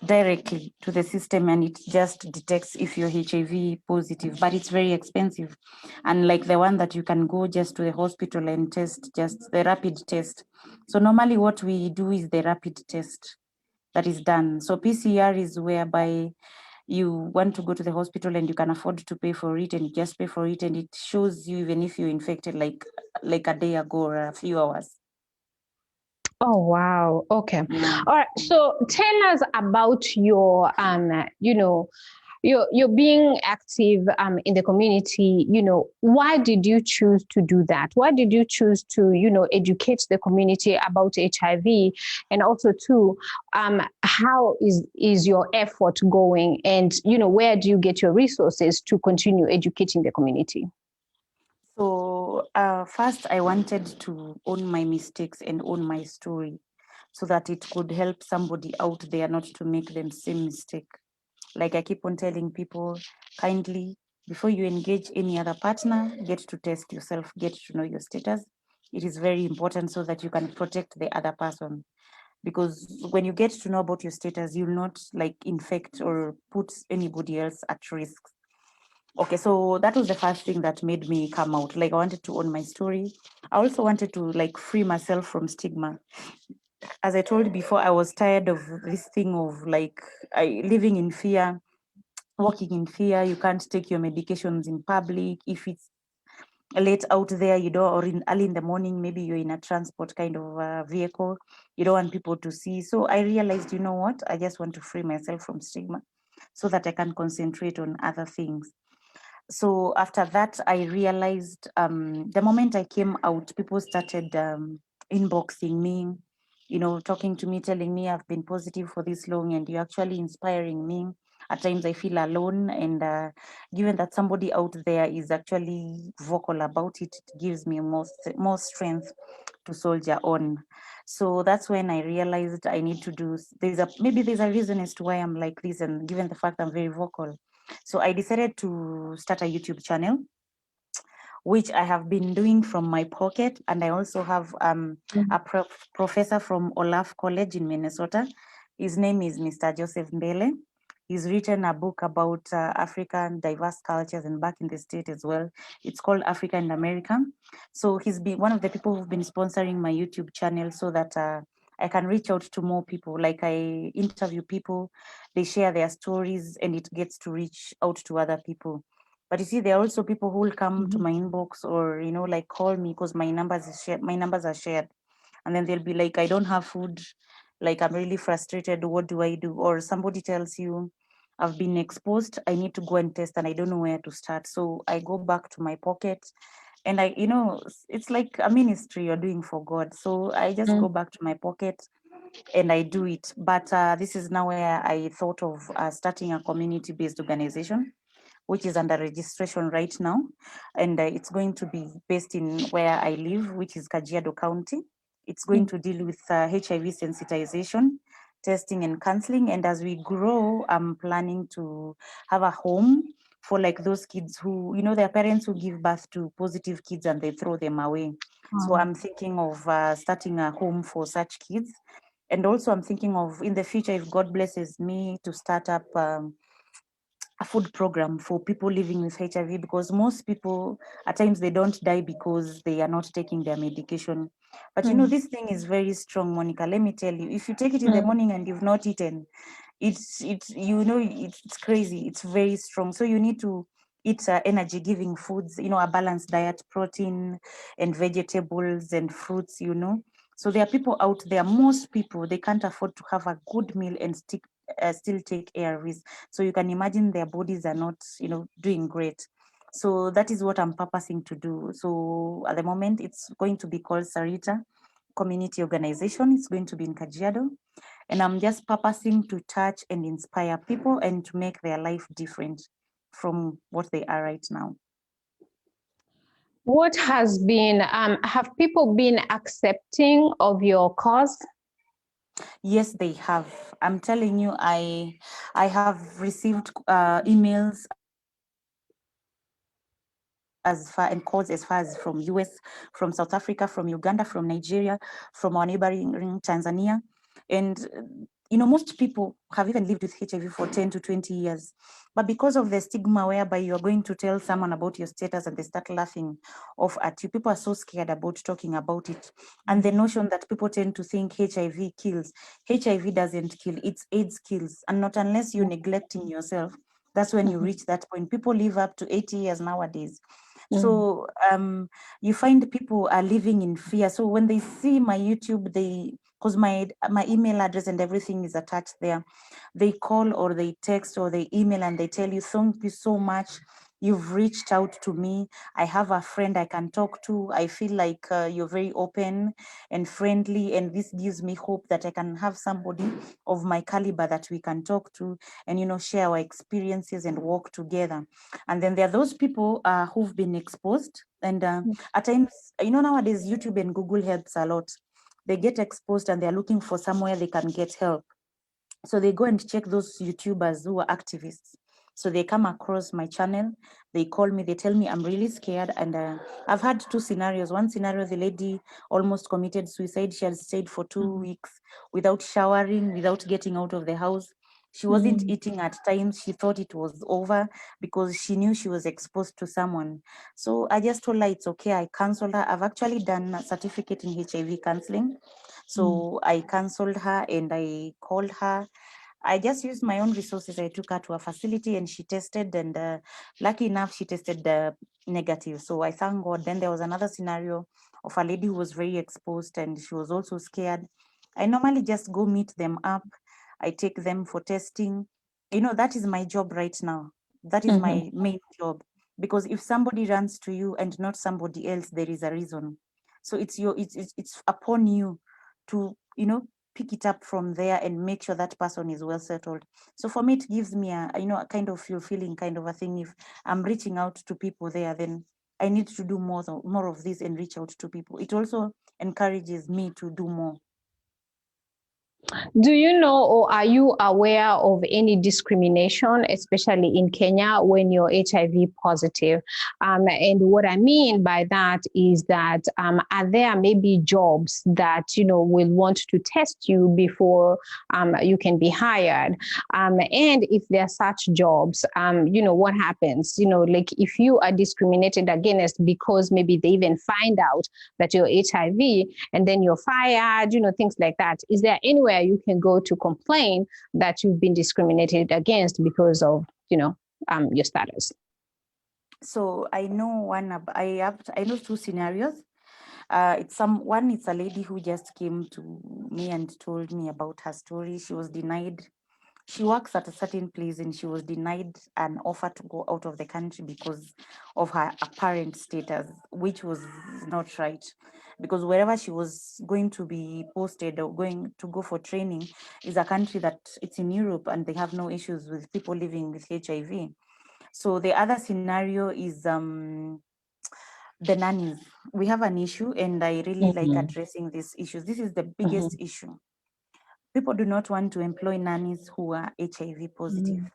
directly to the system and it just detects if you're HIV positive, but it's very expensive. And like the one that you can go just to the hospital and test, just the rapid test. So normally what we do is the rapid test that is done. So PCR is whereby you want to go to the hospital and you can afford to pay for it, and you just pay for it, and it shows you even if you're infected like a day ago or a few hours. Oh wow. Okay. Yeah. All right. So tell us about your you're being active in the community. Why did you choose to do that? Why did you choose to educate the community about HIV? And also too, how is your effort going? And where do you get your resources to continue educating the community? So first I wanted to own my mistakes and own my story, so that it could help somebody out there not to make the same mistake. Like I keep on telling people, kindly, before you engage any other partner, get to test yourself, get to know your status. It is very important so that you can protect the other person. Because when you get to know about your status, you'll not like infect or put anybody else at risk. Okay, so that was the first thing that made me come out. Like I wanted to own my story. I also wanted to like free myself from stigma. As I told you before, I was tired of this thing of like living in fear, walking in fear. You can't take your medications in public. If it's late out there, you don't, or in early in the morning, maybe you're in a transport kind of vehicle, you don't want people to see. So I realized, you know what, I just want to free myself from stigma so that I can concentrate on other things. So after that, I realized the moment I came out, people started inboxing me, talking to me, telling me I've been positive for this long and you're actually inspiring me. At times I feel alone, and given that somebody out there is actually vocal about it, it gives me more strength to soldier on. So that's when I realized I need to do, maybe there's a reason as to why I'm like this, and given the fact I'm very vocal. So I decided to start a YouTube channel, which I have been doing from my pocket. And I also have a professor from Olaf College in Minnesota. His name is Mr. Joseph Mbele. He's written a book about African diverse cultures, and back in the state as well. It's called Africa and America. So he's been one of the people who've been sponsoring my YouTube channel so that I can reach out to more people. Like I interview people, they share their stories, and it gets to reach out to other people. But you see, there are also people who will come to my inbox or, like call me because my numbers are shared. And then they'll be like, I don't have food. Like, I'm really frustrated. What do I do? Or somebody tells you, I've been exposed. I need to go and test and I don't know where to start. So I go back to my pocket and it's like a ministry you're doing for God. So I just go back to my pocket and I do it. But this is now where I thought of starting a community-based organization, which is under registration right now. And it's going to be based in where I live, which is Kajiado County. It's going to deal with HIV sensitization, testing and counseling. And as we grow, I'm planning to have a home for like those kids who, their parents who give birth to positive kids and they throw them away. So I'm thinking of starting a home for such kids. And also I'm thinking of in the future, if God blesses me, to start up a food program for people living with HIV, because most people at times they don't die because they are not taking their medication. But this thing is very strong, Monica. Let me tell you, if you take it in the morning and you've not eaten, it's crazy. It's very strong. So you need to eat energy giving foods, a balanced diet, protein and vegetables and fruits. So there are people out there, most people, they can't afford to have a good meal and still take ARVs. So you can imagine their bodies are not, doing great. So that is what I'm purposing to do. So at the moment, it's going to be called Sarita Community Organization. It's going to be in Kajiado. And I'm just purposing to touch and inspire people and to make their life different from what they are right now. What has been, have people been accepting of your cause? Yes, they have. I'm telling you, I have received emails as far and calls as far as from US, from South Africa, from Uganda, from Nigeria, from our neighboring Tanzania. And most people have even lived with HIV for 10 to 20 years. But because of the stigma whereby you're going to tell someone about your status and they start laughing off at you, people are so scared about talking about it. And the notion that people tend to think HIV kills. HIV doesn't kill, it's AIDS kills. And not unless you're neglecting yourself, that's when you reach that point. People live up to 80 years nowadays. So you find people are living in fear. So when they see my YouTube, because my email address and everything is attached there, they call or they text or they email and they tell you, thank you so much, you've reached out to me, I have a friend I can talk to, I feel like you're very open and friendly, and this gives me hope that I can have somebody of my caliber that we can talk to and share our experiences and work together. And then there are those people who've been exposed, and at times, nowadays YouTube and Google helps a lot. They get exposed and they're looking for somewhere they can get help. So they go and check those YouTubers who are activists. So they come across my channel, they call me, they tell me I'm really scared. And I've had two scenarios. One scenario, the lady almost committed suicide. She had stayed for 2 weeks without showering, without getting out of the house. She wasn't eating at times. She thought it was over because she knew she was exposed to someone. So I just told her it's okay. I counseled her. I've actually done a certificate in HIV counseling. So I counseled her and I called her. I just used my own resources. I took her to a facility and she tested, and lucky enough, she tested negative. So I thank God. Then there was another scenario of a lady who was very exposed and she was also scared. I normally just go meet them up. I take them for testing. That is my job right now. That is my main job. Because if somebody runs to you and not somebody else, there is a reason. So it's upon you to pick it up from there and make sure that person is well settled. So for me, it gives me a kind of fulfilling kind of a thing. If I'm reaching out to people there, then I need to do more of this and reach out to people. It also encourages me to do more. Do you know, or are you aware of any discrimination, especially in Kenya, when you're HIV positive? And what I mean by that is that are there maybe jobs that will want to test you before you can be hired? And if there are such jobs, what happens? Like if you are discriminated against because maybe they even find out that you're HIV and then you're fired, things like that. Is there anywhere you can go to complain that you've been discriminated against because of your status? So I know I know two scenarios. It's a lady who just came to me and told me about her story. She was denied. She works at a certain place and she was denied an offer to go out of the country because of her apparent status, which was not right. Because wherever she was going to be posted or going to go for training is a country that it's in Europe and they have no issues with people living with HIV. So the other scenario is the nannies. We have an issue and I really like addressing these issues. This is the biggest issue. People do not want to employ nannies who are HIV positive.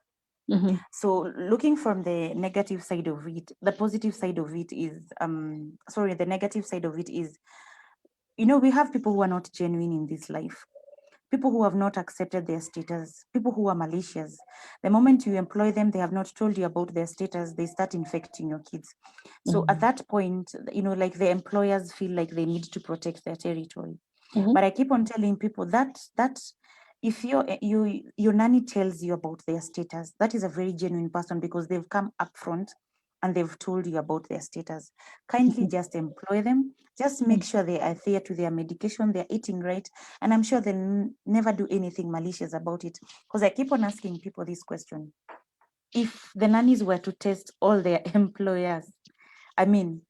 So looking from the negative side of it, the positive side of it is, the negative side of it is, we have people who are not genuine in this life. People who have not accepted their status, people who are malicious. The moment you employ them, they have not told you about their status, they start infecting your kids. So at that point, like the employers feel like they need to protect their territory. But I keep on telling people that if your nanny tells you about their status, that is a very genuine person because they've come up front and they've told you about their status. Kindly just employ them. Just make sure they adhere to their medication, they're eating right. And I'm sure they'll never do anything malicious about it. Because I keep on asking people this question. If the nannies were to test all their employers, I mean,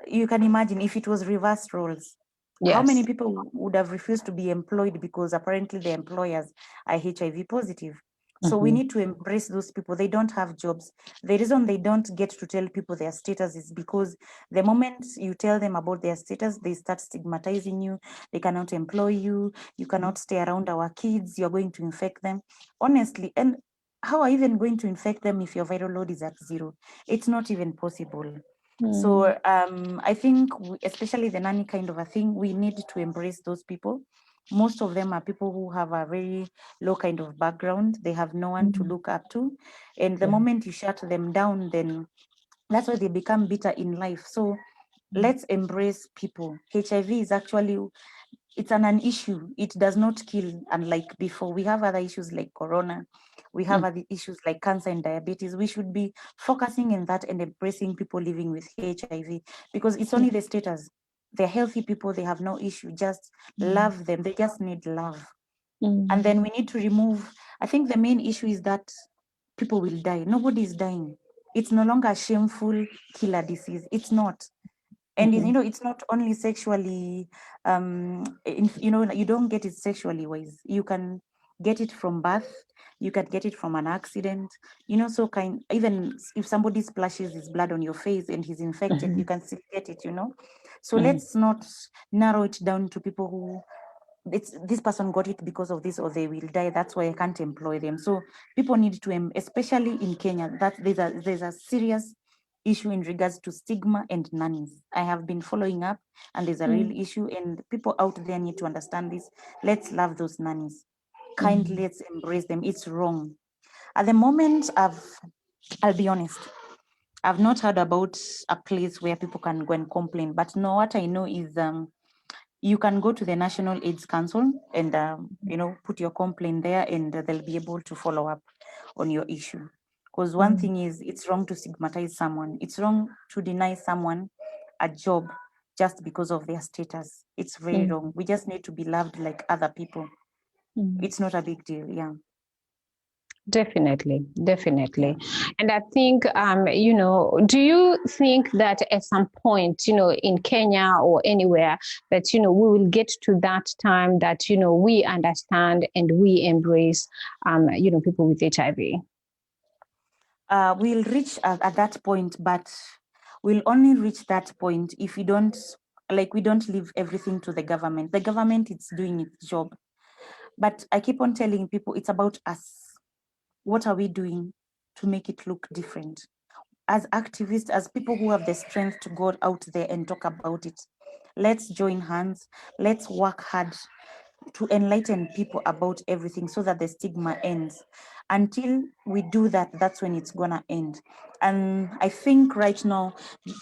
you can imagine if it was reverse roles. How many people would have refused to be employed because apparently the employers are HIV positive? So we need to embrace those people. They don't have jobs. The reason they don't get to tell people their status is because the moment you tell them about their status, they start stigmatizing you. They cannot employ you. You cannot stay around our kids. You're going to infect them. Honestly, and how are you even going to infect them if your viral load is at 0? It's not even possible. So I think especially the nanny kind of a thing, we need to embrace those people most of them are people who have a very low kind of background. They have no one to look up to. And the moment you shut them down, then that's why they become bitter in life. So let's embrace people. HIV is actually, it's an issue. It does not kill, unlike before. We have other issues like corona. We have other issues like cancer and diabetes. We should be focusing in that and embracing people living with HIV, because it's only the status. They're healthy people. They have no issue. Just love them. They just need love. And then we need to remove, I think the main issue is that people will die. Nobody is dying. It's no longer a shameful killer disease. It's not. And it's not only sexually, you don't get it sexually wise. You can get it from birth, you can get it from an accident, so even if somebody splashes his blood on your face and he's infected, you can still get it. So let's not narrow it down to people who, this person got it because of this, or they will die, that's why I can't employ them. So people need to, especially in Kenya, that there's a serious issue in regards to stigma and nannies. I have been following up, and there's a real issue, and people out there need to understand this. Let's love those nannies kindly. Let's embrace them. It's wrong. At the moment, I'll be honest, I've not heard about a place where people can go and complain, but no, what I know is you can go to the National AIDS Council and put your complaint there, and they'll be able to follow up on your issue. Because one thing is, it's wrong to stigmatize someone. It's wrong to deny someone a job just because of their status. It's very wrong. We just need to be loved like other people. It's not a big deal. Yeah. Definitely. And I think, do you think that at some point, in Kenya or anywhere, that, we will get to that time that, we understand and we embrace, people with HIV? We'll reach at that point, but we'll only reach that point if we don't leave everything to the government. The government is doing its job. But I keep on telling people, it's about us. What are we doing to make it look different? As activists, as people who have the strength to go out there and talk about it, let's join hands. Let's work hard to enlighten people about everything so that the stigma ends. Until we do that, that's when it's gonna end. And I think right now,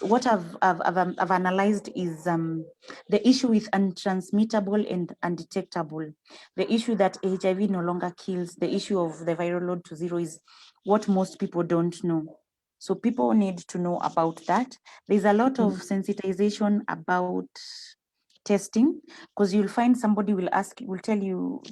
what I've analyzed is the issue with untransmittable and undetectable. The issue that HIV no longer kills, the issue of the viral load to zero is what most people don't know. So people need to know about that. There's a lot of sensitization about testing, because you'll find somebody will tell you,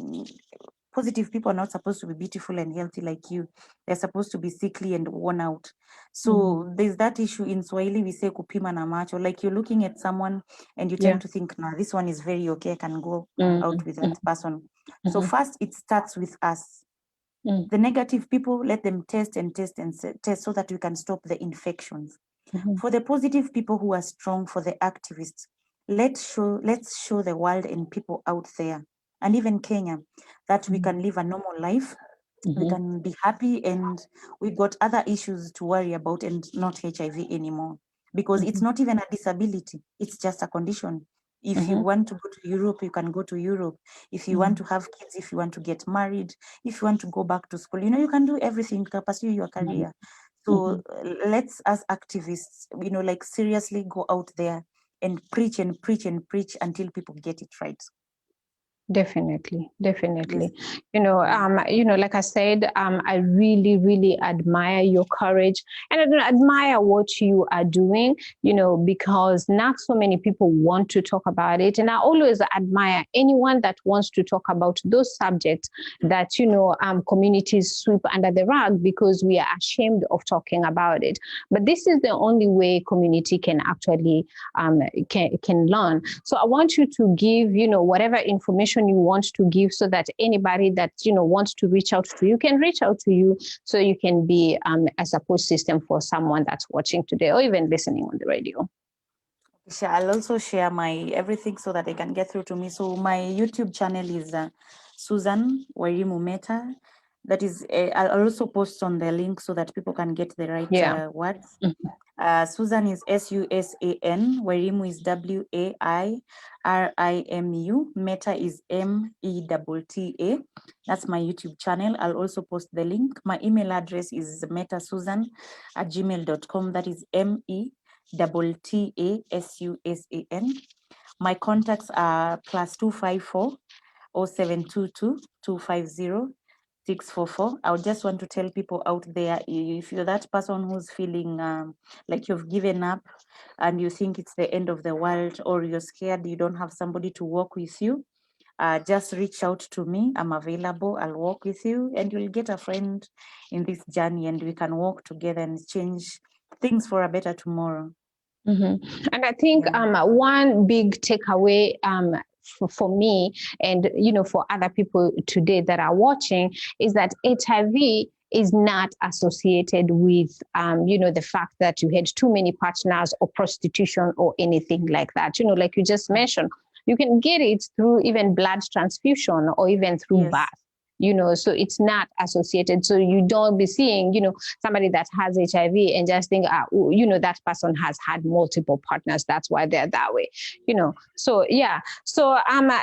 positive people are not supposed to be beautiful and healthy like you. They're supposed to be sickly and worn out. So there's that issue. In Swahili we say kupima na macho, like you're looking at someone and you tend to think, nah, this one is very okay, I can go out with that person. So first it starts with us. The negative people, let them test and test and test so that we can stop the infections. For the positive people who are strong, for the activists, let's show the world and people out there, and even Kenya, that we can live a normal life. We can be happy, and we've got other issues to worry about, and not HIV anymore, because it's not even a disability, it's just a condition. If you want to go to Europe, you can go to Europe. If you want to have kids, if you want to get married, if you want to go back to school, you can do everything, you can pursue your career. So let's, as activists, seriously go out there and preach and preach and preach until people get it right. Definitely. Yes. Like I said, I really, really admire your courage, and I admire what you are doing, because not so many people want to talk about it. And I always admire anyone that wants to talk about those subjects that, communities sweep under the rug because we are ashamed of talking about it. But this is the only way community can actually can learn. So I want you to give, whatever information you want to give, so that anybody that wants to reach out to you can reach out to you, so you can be a support system for someone that's watching today or even listening on the radio. Sure, I'll also share my everything so that they can get through to me. So my YouTube channel is Susan Wairimu Metta. That is, I'll also post on the link so that people can get the right words. Susan is Susan. Wairimu is Wairimu. Metta is Metta. That's my YouTube channel. I'll also post the link. My email address is mettasusan@gmail.com. That is METTASUSAN. My contacts are +254 0722 250 644. I would just want to tell people out there, if you're that person who's feeling like you've given up and you think it's the end of the world, or you're scared you don't have somebody to walk with you, just reach out to me. I'm available. I'll walk with you, and you'll get a friend in this journey, and we can walk together and change things for a better tomorrow. Mm-hmm. And I think one big takeaway for me and for other people today that are watching is that HIV is not associated with the fact that you had too many partners or prostitution or anything like that. Like you just mentioned, you can get it through even blood transfusion or even through birth. So it's not associated. So you don't be seeing, somebody that has HIV and just think, that person has had multiple partners. That's why they're that way, So, yeah. So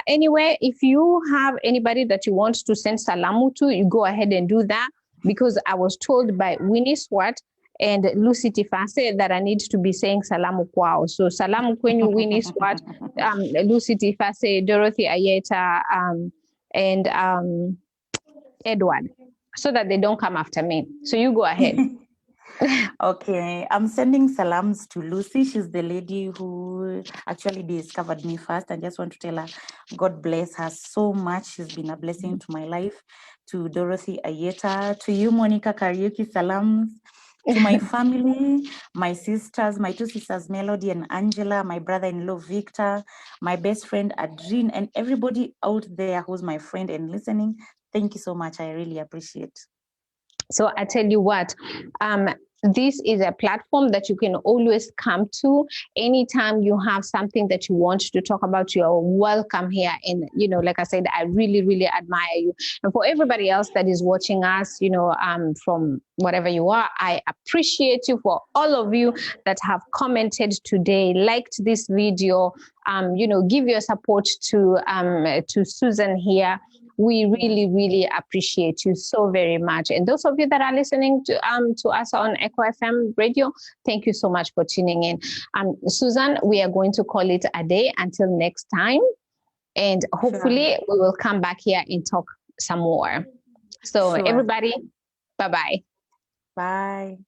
anyway, if you have anybody that you want to send salamu to, you go ahead and do that, because I was told by Winnie Swart and Lucy Tifase that I need to be saying salamu kwao. So salamu kwenyu Winnie Swart, Lucy Tifase, Dorothy Ayeta, and Edward, so that they don't come after me. So you go ahead. Okay, I'm sending salams to Lucy. She's the lady who actually discovered me first. I just want to tell her, God bless her so much. She's been a blessing to my life. To Dorothy Ayeta, to you, Monicah Kariuki, salams. To my family, my sisters, my two sisters, Melody and Angela, my brother-in-law, Victor, my best friend, Adrine, and everybody out there who's my friend and listening. Thank you so much. I really appreciate. So I tell you what, this is a platform that you can always come to anytime you have something that you want to talk about. You're welcome here. And, like I said, I really, really admire you. And for everybody else that is watching us, from whatever you are, I appreciate you. For all of you that have commented today, liked this video, give your support to Susan here. We really, really appreciate you so very much. And those of you that are listening to us on Echo FM radio, thank you so much for tuning in. Susan, we are going to call it a day until next time. And hopefully we will come back here and talk some more. So everybody, bye-bye. Bye.